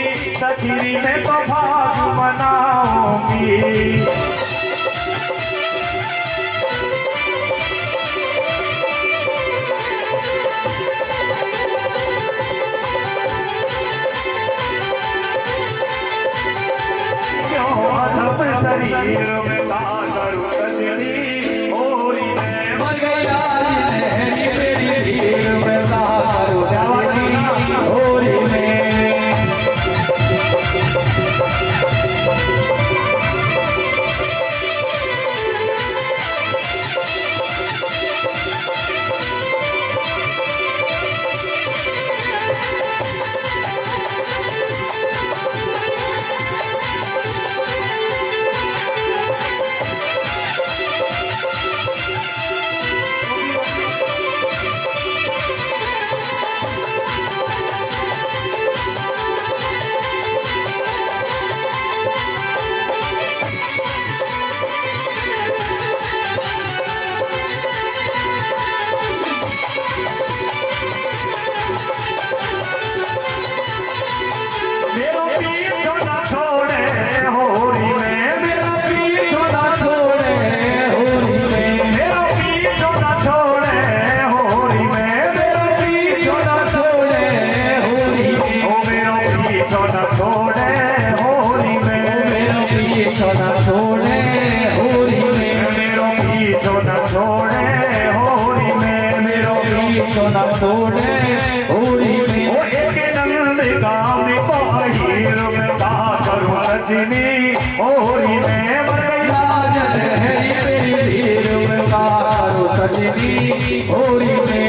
सखीरी में तो भाग बनाऊंगी। न छोड़े होरी में ओ एक नंद गाँव पहीर में का करूं सजनी होरी में मर गई लाज लहरी मेरी भीड़ में का करूं सजनी होरी में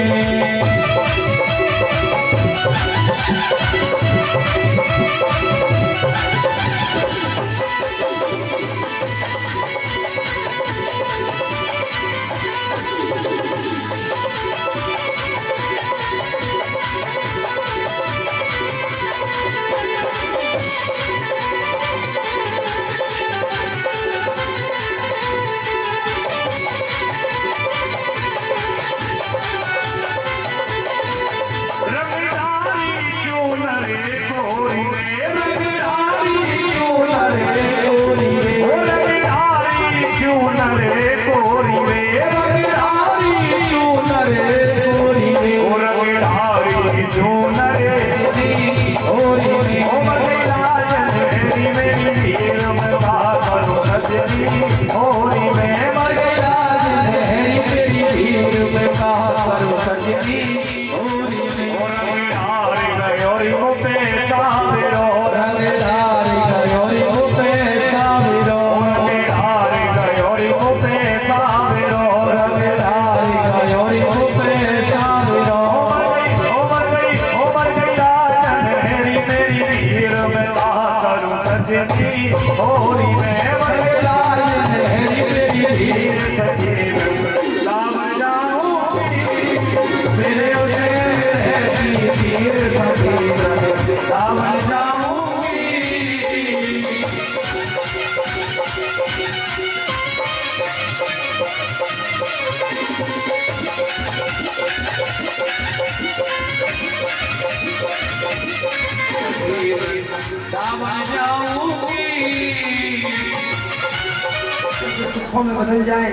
सुखों में बदल जाए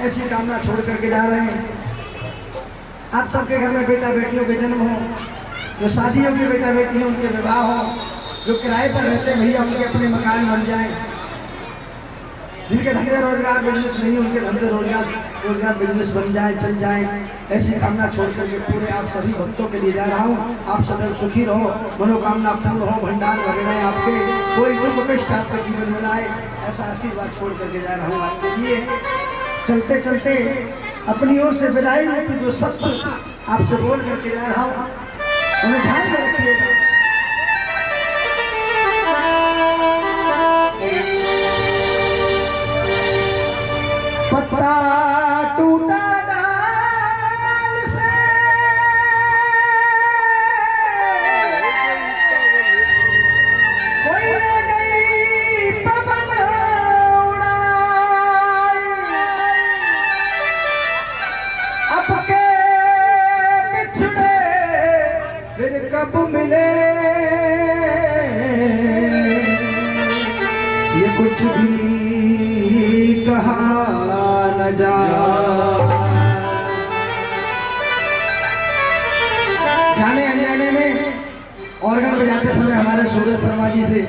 ऐसी कामना छोड़ करके जा रहे हैं। आप सबके घर में बेटा बेटियों के जन्म हो, जो शादियों के बेटा बेटी हैं उनके विवाह हो, जो किराए पर रहते हैं भैया उनके अपने मकान बन जाए, जिनके धंधे रोजगार बिजनेस नहीं उनके धंधे रोजगार बिजनेस बन जाए, चल जाए, ऐसी कामना छोड़ करके पूरे आप सभी भक्तों के लिए जा रहा हूँ। आप सदैव सुखी रहो, मनोकामना पूर्ण हो, भंडार भरे रहे आपके, कोई दुख कष्ट आपका जीवन में आए, ऐसा आशीर्वाद छोड़ करके जा रहा हूँ आपके लिए। चलते चलते अपनी ओर से विदाई की जो शब्द आपसे बोल करके जा रहा हूँ उन्हें ध्यान में रखिएगा। पत्ता टूटा डाल से कोई ले गई पवन उड़ाए, अब के बिछड़े फिर कब मिले, ये कुछ भी कहा न जा। जाने अनजाने में ऑर्गन बजाते समय हमारे सूरज शर्मा जी से,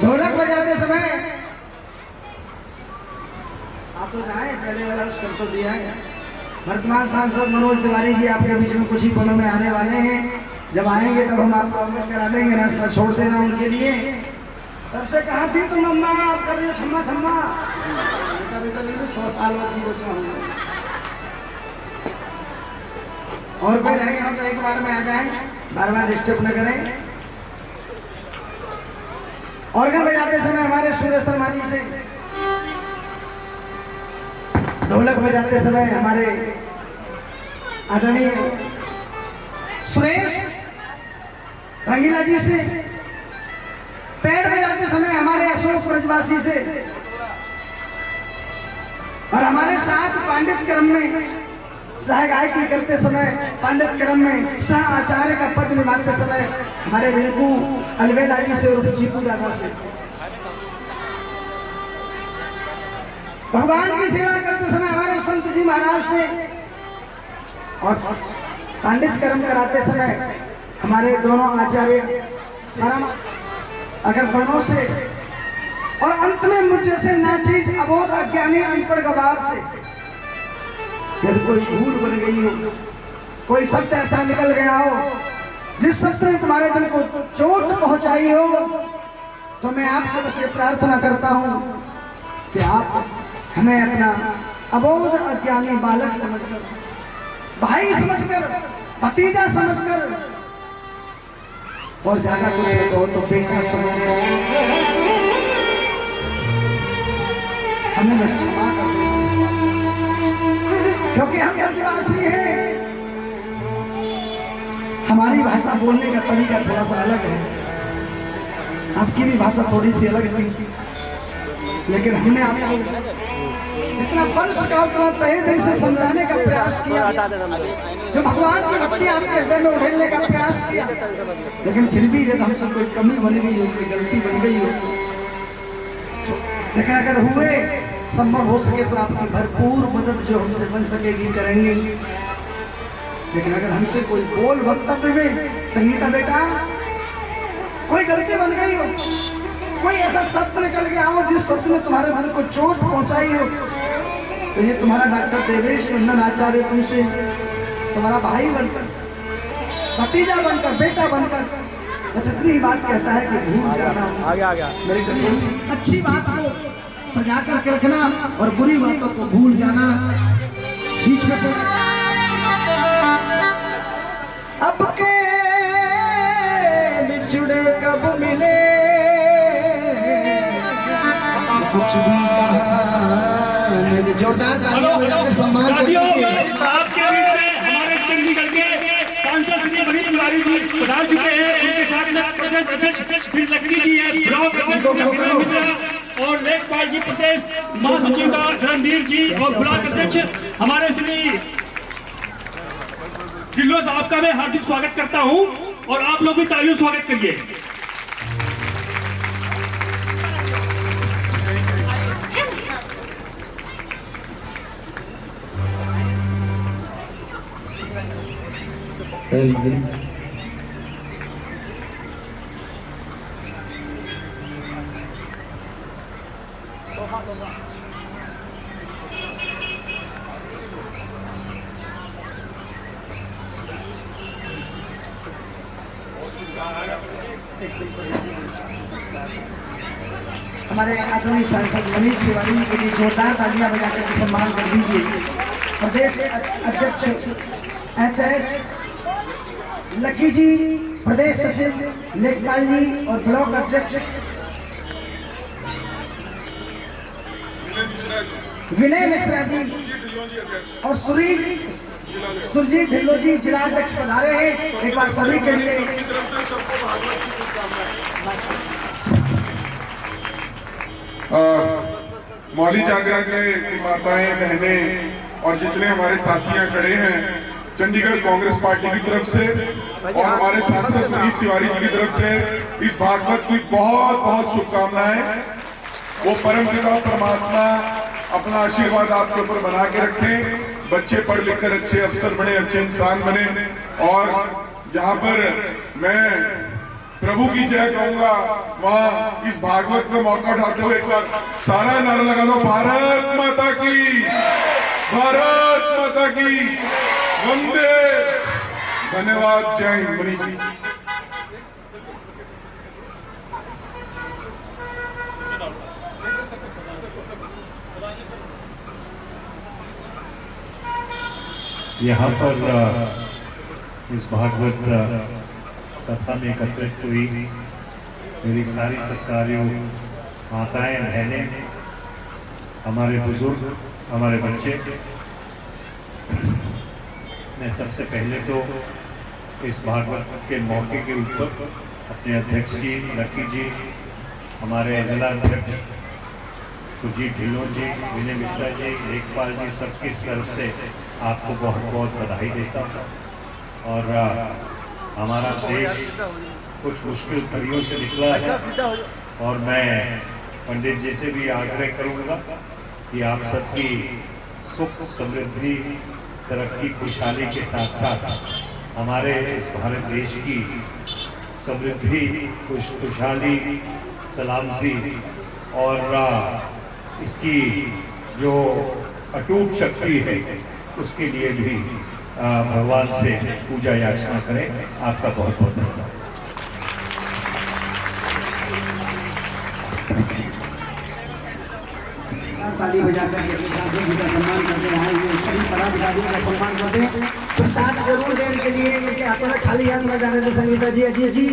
ढोलक बजाते समय आप तो जाए पहले वाला उसको तो दिया है। वर्तमान सांसद मनोज तिवारी जी आपके बीच में कुछ ही पलों में आने वाले हैं। जब आएंगे तब हम आपको अवगत करा देंगे, रास्ता छोड़ देना उनके लिए। तब से कहा थी तुम अम्मा आप कर रही हो छम्मा छम्मा, कभी तो 100 साल बाद जी बचा हूँ। और कोई रह गया हो तो एक बार में आ जाए, बार बार डिस्टर्ब न करें। ऑर्गन बजाते समय हमारे सूरज शर्मा जी से, ढोलक बजाते समय हमारे आदरणीय सुरेश रंगीला जी से, पैड बजाते समय हमारे अशोक ब्रजवासी से, और हमारे साथ पांडित क्रम में सह गायकी करते समय, पांडित क्रम में सह आचार्य का पद निभाते समय हमारे रिंकू अलवेला जी से और चीकू दादा से, भगवान की सेवा करते समय हमारे संत जी महाराज से, और पांडित कर्म कराते समय हमारे दोनों आचार्य अगर दोनों से, और अंत में मुझ जैसे नाचीज अबोध अज्ञानी अनपढ़ गवार से। यदि कोई भूल बन गई हो कोई शब्द ऐसा निकल गया हो जिस शब्द ने तुम्हारे दिल को चोट पहुंचाई हो, तो मैं आपसे बस ये प्रार्थना करता हूं कि आप हमें अपना अबोध अज्ञानी बालक समझकर, भाई समझकर, भतीजा समझकर, और ज्यादा कुछ न कहो तो बेटा समझकर हमें बस क्षमा कर दो, क्योंकि हम ब्रजवासी हैं। हमारी भाषा बोलने का तरीका थोड़ा सा अलग है, आपकी भी भाषा थोड़ी सी अलग थी, लेकिन हमने आपको जितना बन सका उतना तहे दिल से समझाने का प्रयास किया, जो भगवान की भक्ति आपके हृदय में उड़ेलने का प्रयास किया, लेकिन फिर भी यदि हमसे कोई कमी बन गई हो, कोई गलती बन गई हो, लेकिन अगर हुए संभव हो सके तो आपकी भरपूर मदद जो हमसे बन सकेगी करेंगे। लेकिन अगर हमसे कोई बोल वक्तव्य में, संगीता बेटा कोई गलती बन गई हो, कोई ऐसा शब्द निकल गया हो जिस शब्द ने तुम्हारे मन को चोट पहुंचाई हो, तो ये तुम्हारा डॉक्टर देवेश नंदन आचार्य तुमसे तुम्हारा भाई बनकर, भतीजा बनकर, बेटा बनकर बस इतनी ही बात कहता है कि भूल जाना, मेरे करीब अच्छी बात को सजा करके रखना और बुरी बातों को भूल जाना। बीच में से अब के बिछुड़े कब मिले, कुछ भी कहा, जोरदार तालियां बजाकर सम्मान करते हैं। आपके बीच में हमारे चंडीगढ़ के सांसद श्री मनीष तिवारी जी पधार चुके हैं, उनके साथ प्रदेश अध्यक्ष श्री लकड़ी जी है, ब्लॉक अध्यक्ष और लेखपाल जी, प्रदेश महासचिव का रणवीर जी और ब्लॉक अध्यक्ष हमारे श्री ढिल्लों साहब का मैं हार्दिक स्वागत करता हूं, और आप लोग भी तालियों से स्वागत करिए। हमारे आदरणीय सांसद मनीष तिवारी जी के लिए जोरदार तालियां बजाकर सम्मान कर दीजिए। प्रदेश अध्यक्ष एचएस लकी जी, प्रदेश सचिव लेखपाल जी और ब्लॉक अध्यक्ष विनय मिश्रा जी और सुरजीत ढिल्लों जी जिला अध्यक्ष पधारे हैं। एक बार सभी के लिए मौली जागरण के माताएं, बहनें और जितने हमारे साथियां खड़े हैं चंडीगढ़ कांग्रेस पार्टी की तरफ से और हमारे सांसद मनीष तिवारी जी की तरफ से इस भागवत की बहुत बहुत शुभकामनाएं। वो परमपिता परमात्मा अपना आशीर्वाद आपके ऊपर बना के रखें, बच्चे पढ़ लिख कर अच्छे अफसर बने, अच्छे इंसान बने। और यहाँ पर मैं प्रभु की जय कहूंगा, वहां इस भागवत का मौका उठाते हुए एक बार सारा नारा लगा दो, भारत माता की, भारत माता की, वंदे। धन्यवाद, जय हिंद। मनीष जी। यहाँ पर इस भागवत कथा में एकत्रित हुई मेरी सारी सत्कारियों, माताएं, बहनें, हमारे बुजुर्ग, हमारे बच्चे, मैं सबसे पहले तो इस भागवत के मौके के ऊपर अपने अध्यक्ष जी लकी जी, हमारे जिला अध्यक्ष सुजीत ढिल्लों जी, विनय मिश्रा जी, लेखपाल जी, सबकी इस तरफ से आपको बहुत बहुत बधाई देता हूँ। और हमारा देश कुछ मुश्किल घड़ियों से निकला है और मैं पंडित जी से भी आग्रह करूँगा कि आप सबकी सुख, समृद्धि, तरक्की, खुशहाली के साथ साथ हमारे इस भारत देश की समृद्धि, खुशहाली, सलामती और इसकी जो अटूट शक्ति है उसके लिए भी भगवान से पूजा याचना करें। आपका बहुत बहुत धन्यवाद। ताली बजाकर के सांसद जी का सम्मान करते रहे, ये सभी पदाधिकारियों का सम्मान करते हैं। प्रसाद जरूर देने के लिए इनके हाथों में खाली हाथ न जाने दें। संगीता जी, अजय जी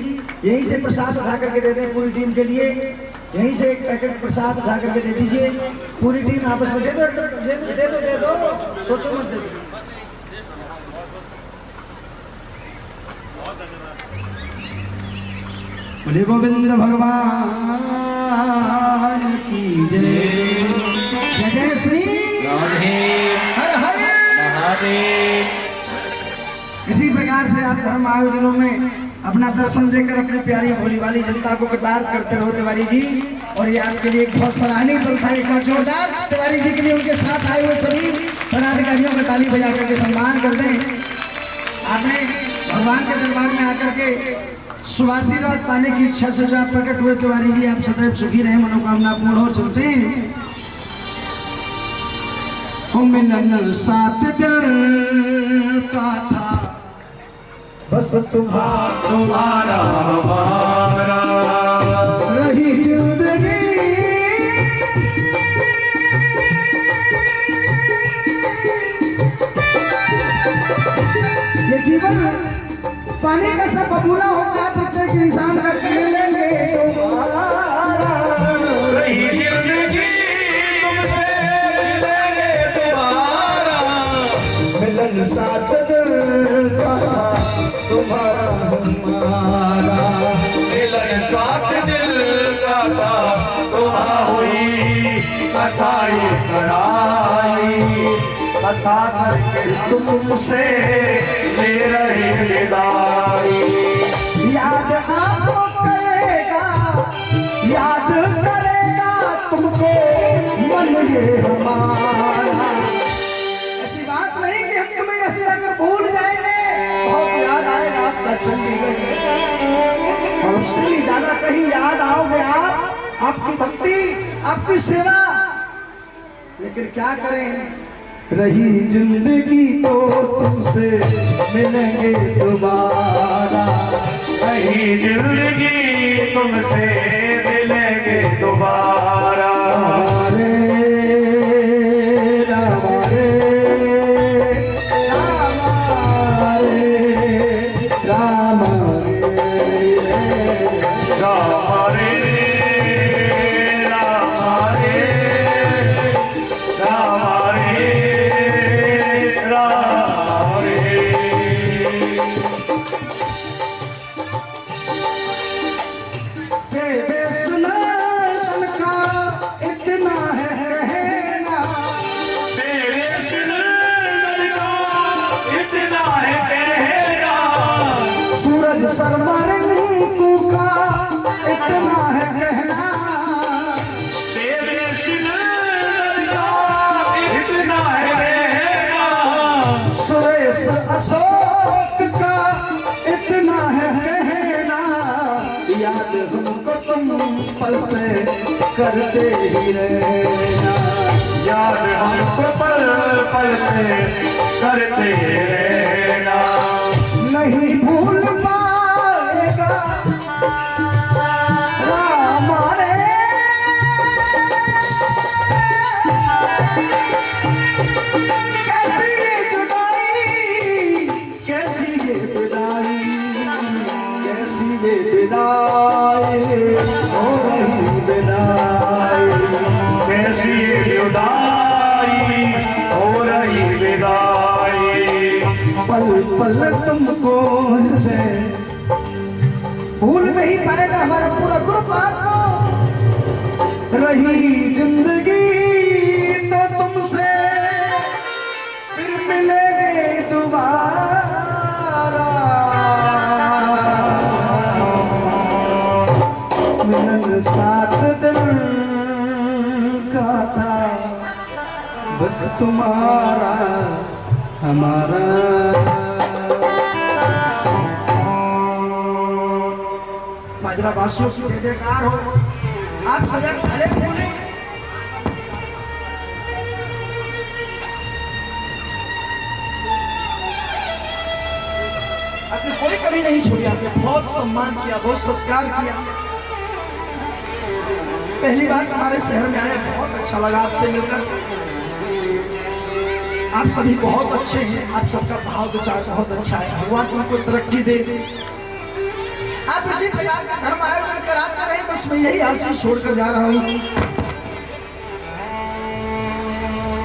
यहीं से प्रसाद उठा करके दे दें पूरी टीम के लिए। यहीं से एक पैकेट प्रसाद उठा करके दे दीजिए, पूरी टीम आपस में दे दो दे दो दे दो दे दो, सोचो मत दे दो। बोले गोविंद भगवान की जय। जय जय श्री हर हर महादेव। इसी प्रकार से आप धर्म आयोजनों में अपना दर्शन देकर अपनी प्यारी भोली वाली जनता को कृतार्थ करते रहो तिवारी जी। और ये आपके लिए एक बहुत सराहनीय पल था। एक जोरदार तिवारी जी के लिए, उनके साथ आए हुए सभी पदाधिकारियों का ताली बजा करके सम्मान कर दें। आपने भगवान के दरबार में आकर के सुआशीर्वाद पाने की इच्छा से जो आप प्रकट हुए तिवारी जी, आप सदैव सुखी रहे, मनोकामना पूर्ण हो। चलते हैं। मिलन साथ दिल का था, बस तुम्हारा हमारा रही जिंदगी। ये जीवन पानी का सा बबूला होगा, प्रत्येक इंसान का मिलेंगे तुम्हारा। रही जिंदगी तुमसे मिलेंगे तुम्हारा, मिलन साथ दिल का तुम्हारा हमारा, मिलन साथ दिल का था तुम्हारा। हुई कथाई कराई, कथा करके तुमसे ले रहे विदाई। याद आपको करेगा, याद करेगा तुमको मन ये हमारा। ऐसी बात नहीं कि हम तुम्हें ऐसे अगर भूल जाएंगे, बहुत याद आएगा आपका चंडीगढ़। और उससे भी ज्यादा कहीं याद आओगे आप, आपकी भक्ति, आपकी सेवा। लेकिन क्या करें, रही जिंदगी तो तुमसे मिलेंगे दोबारा। रही जिंदगी तुमसे मिलेंगे दोबारा। हमारे हमारे राम सरमरंकु का इतना है कहना, तेरे सिंदूर का इतना है कहना। सुरेश अशोक का इतना है कहना। याद हमको तुम पल पे करते ही रहना, याद हमको पल पल पे करते रहना। नहीं भूल पाएगा राम रे। कैसी ये जुदाई, कैसी ये विदाई, कैसी ये विदाई हो रही विदाई। कैसी जुदाई हो रही विदाई। पल पल तुमको भूल नहीं पाएगा हमारा पूरा ग्रुप आपको। रही जिंदगी तो तुमसे फिर मिलेंगे दोबारा। मिलन साथ दिल का था, बस तुम्हारा हमारा। माजरा वासियों की जय जयकार हो। आप सदैव भले बोले। कभी नहीं छोड़ी, आपने बहुत सम्मान किया, बहुत सत्कार किया। पहली बार हमारे शहर में आए, बहुत अच्छा लगा आपसे मिलकर। आप सभी बहुत अच्छे हैं, आप सबका भाव विचार बहुत अच्छा है, भगवान तुमको तरक्की दे। आप इसी प्रकार का धर्म आयोजन कराते रहे, बस मैं यही आशीष छोड़कर जा रहा हूँ।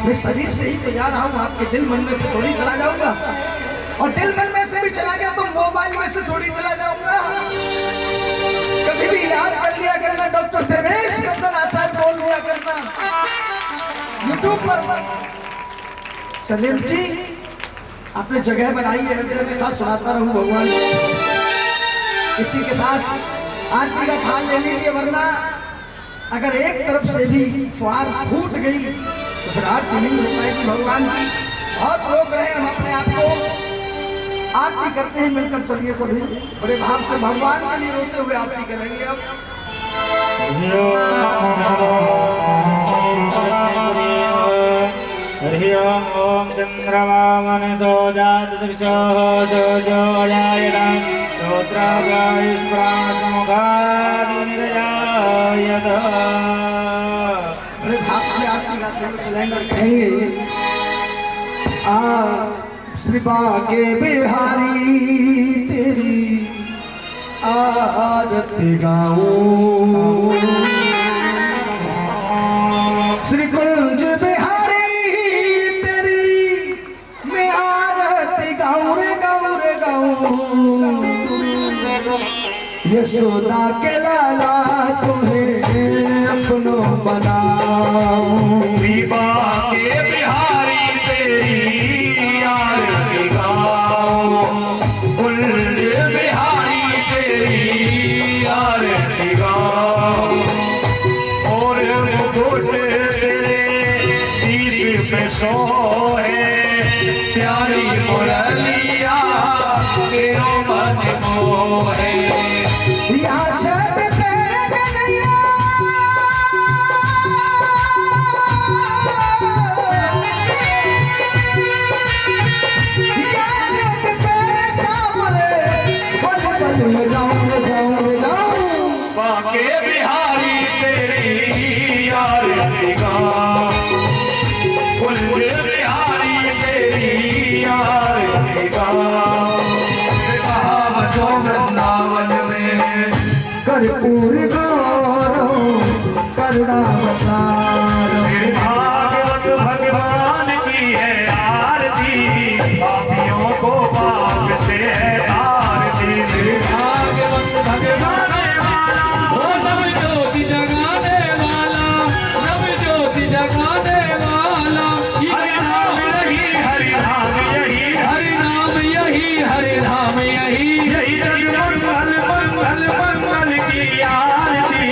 मैं शरीर से ही तो जा रहा हूँ, आपके दिल मन में से थोड़ी चला जाऊंगा, और दिल मन में से भी चला गया तो मोबाइल में से थोड़ी चला जाऊंगा। कभी भी याद कर लिया करना, डॉक्टर देवेश नंदन आचार्य बोल लिया करना यूट्यूब पर। सलीम जी, आपने जगह बनाई है, मैं कथा सुनाता रहूं भगवान। इसी के साथ आरती का थाल ले लीजिए, वरना अगर एक तरफ से भी फुहार फूट गई तो फिर आरती नहीं हो पाएगी भगवान की। बहुत रोक रहे हैं हम अपने आप को, आरती करते हैं मिलकर। चलिए सभी बड़े भाव से भगवान के लिए रोते हुए आरती करेंगे। अब हरि ओम चंद्रमा मनसो जात सविशोः जोजो अजायत श्रोत्रागायुष्प्राणसमुखादिनिरजायत। बड़े भाव से आरती गाते हुए चलेंगे और कहेंगे, श्री बाके बिहारी तेरी आरती गाऊं, श्री कुंज बिहारी तेरी मैं आरती गाऊं रे गाऊं रे गाऊं। यशोदा के लाला तुम्हें अपनों बनाऊं, श्री बाके बिहारी तेरी आरती गाऊं, कुंज बिहारी तेरी आरती गाऊं, और मुकुट तेरे शीश पे सोहे, प्यारी मुरलिया तेरो मन मोहे। या छत पे कन्हैया, या छत पे सामने बल बल में जाऊं जाऊं जाऊं। बाके बिहारी तेरी आरती गाऊं, कुंज बिहारी तेरी आरती गाऊं, जो वृंदावन में कर्पूर गौरव करुणावतार। श्री भागवत भगवान की है आरती, पापियों को पाप से है आरती। श्री भागवत भगवान ओ नव ज्योति जगाने वाला, नव ज्योति जगाने वाला, हरि नाम यही, हरि नाम यही, हरि नाम यही, हरि नाम यही, यही मंगल मंगल मंगल की आरती,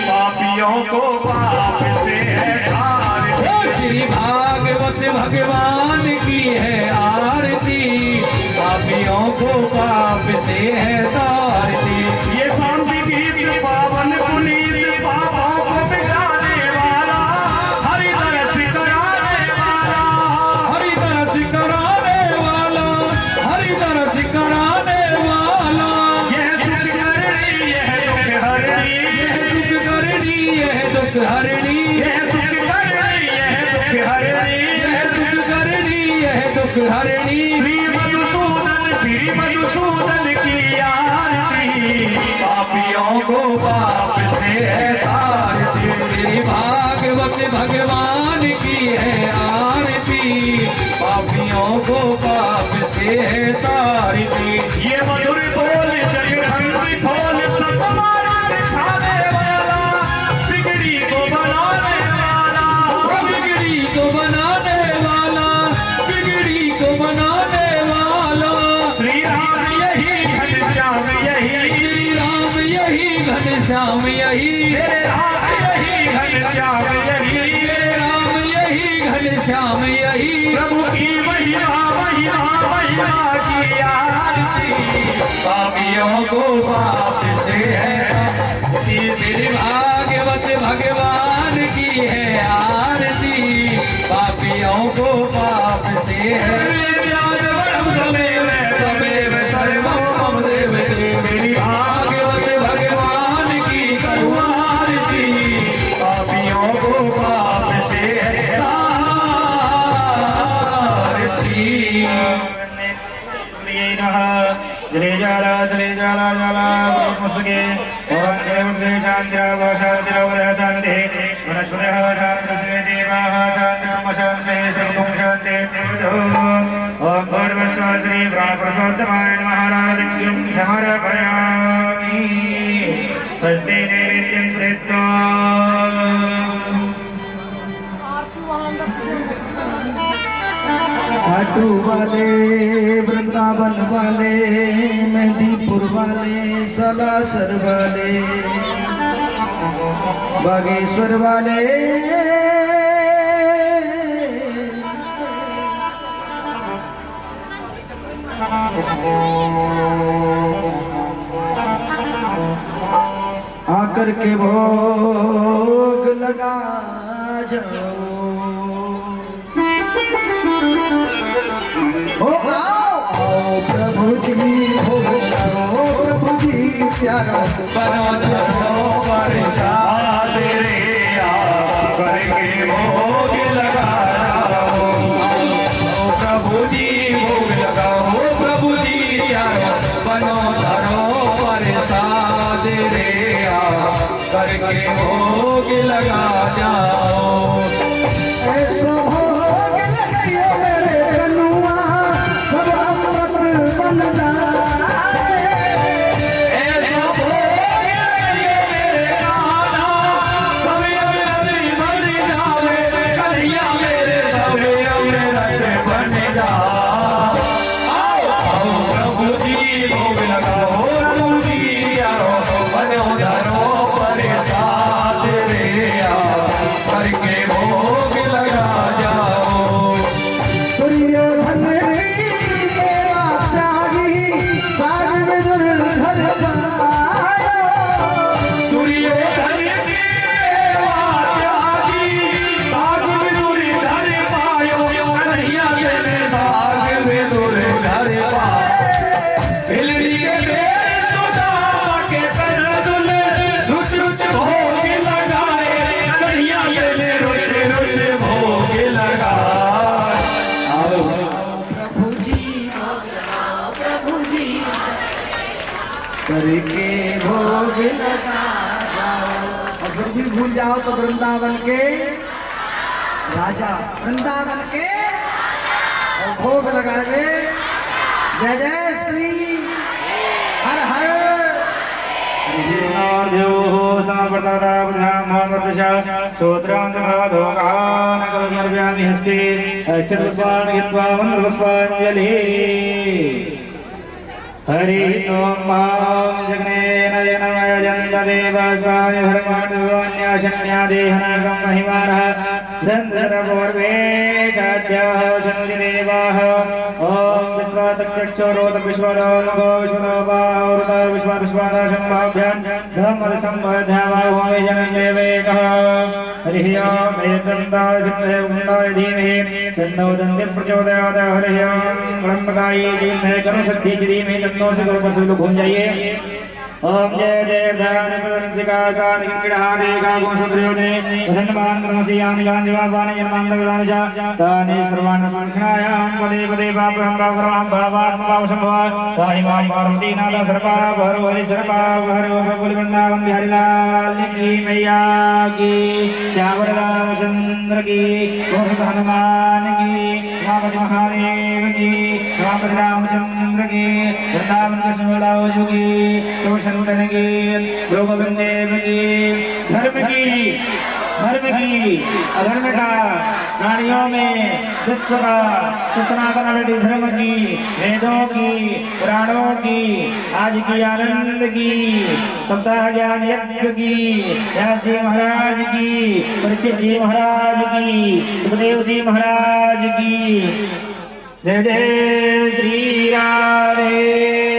पापियों को पाप से है आरती। ओ श्री भागवत भगवान की है आरती, पापियों को पाप से है तारती। ये शांति गीत पावन पुनीत पापों को मिटाने वाला, हरि दर्श कराने वाला, हरि दरस कराने वाला, हरि दरस कराने वाला, यह दुख हरणी, यह दुख हरणी, यह दुख करनी, यह दुख हरणी, यह दुख हरणी, यह दुख हरणी, यह दुख करनी, यह दुख हरणी। श्री मधुसूदन की आरती, पापियों को पाप से है तारती। श्री भागवत भगवान की है आरती, पापियों को पाप से है तारती। ये मधुर बोल जगहंसी खोल, सतमारा दिखाने वाला, बिगड़ी को बनाने वाला, बिगड़ी को बनाने वाला, बिगड़ी को बनाने वाला, श्री राम यही घनश्याम यही, श्री राम यही घनश्याम यही, तेरे राम यही घनश्याम यही, तेरे राम यही घनश्याम यही। प्रभु की महिमा महिमा महिमा की आरती, पापियों को पाप से है। श्री भागवत भगवान की है आरती, पापियों को पाप से है। तमेव सर्वं जले जाला जाला पुस्तके ओम देवते शांतिराव शांतिराव शांति वनस्पतयः शांति देवाः शांतिर्म शांति सर्वं शांति ओम भर्वस्व श्री प्राणपुरुषोत्तमाय महाराजं समर्पयामि स्वस्ति नैवेद्यं कृत्वा खाटू वाले, वृंदावन वाले, मेहंदीपुर वाले, सलासर वाले, बागेश्वर वाले, आकर के भोग लगा जाओ। आओ प्रभु जी भोग लगाओ, प्रभु जी प्यारा बनो धरो प्रसाद रे करके भोग लगाओ। प्रभु जी भोग लगाओ, प्रभु जी प्यारा बनो धरो प्रसाद रे करके भोग लगा जाओ। ऐसा भोग लगाइयो मेरे कनुआ, सब अमृत बन जाए। ऐसा भोग लगाइयो मेरे कान्हा, सब अमृत बन जावे। कन्हैया मेरे सब अमृत बन जाए। आओ प्रभु जी भोग लगाओ, प्रभु जी यारो बनो धरो प्रसाद रे करके भोग लगा जाओ। दुर्योधन मेरा त्यागी, साग में दुर्धर पायो। दुर्योधन की सेवा त्यागी, साग में दुर्धर पायो। कन्हैया मेरे साग में दुर्धर पायो। बिलड़ी के बेर सुदामा के कर दुले, रुच रुच भोग लगाए। कन्हैया मेरे रुच रुच भोग लगाए। आओ प्रभु जी करके भोग लगा जाओ। और फिर भी भूल जाओ तो वृंदावन के राजा, वृंदावन के और भोग लगा के जय जय श्री हर हर। हरि ओम जगनेन देवस्वाय धर्मान्याशन्यादेहनागं महिमानः संसर्वपूर्वे चाद्याः सन्ति देवाः। ओम विश्वासचक्षुरोत विश्वरोगो विश्वरोपावृत विश्वादशम्भाभ्यां धम्मसम्बद्धावाहोमे जनदेवेकः। हरिः ओम एकदन्ताय धीमहि तन्नो दन्ति प्रचोदयात्। हरिः ओम ब्रह्मकायै धीमहि गणशक्ति धीमहि तन्नो सुगोपसुलो घूम जाइए। ओम जय देव धर्मसिका कानिकिड़ारे गागो सुप्रयोजने धन्यवाद नमस्यामि गांजवावानि जन्मांतरदानशा तानि सर्वान् संख्यायां पदे पदे पापं पावरं भावात् पावसंभवा ताहि माहि पार्वती नाथ सर्वा भरो हरि सर्वा भरो बोल वृंदावन बिहारी लाल की मैया की, श्यावर रामचंद्र की, गोविंद हनुमान की, रामजी महादेव की, रामजी रामचंद्र की, वृंदावन कृष्ण बलराज की, शरण की, गोविंद देव की, धर्म की अधर्म का प्राणियों में विश्व का सनातन धर्म की, वेदों की, पुराणों की, आज की आनंद की, सप्ताह ज्ञान यज्ञ की, व्यासी महाराज की, परीक्षित जी महाराज की, सुखदेव जी महाराज की। जय जय श्री राधे।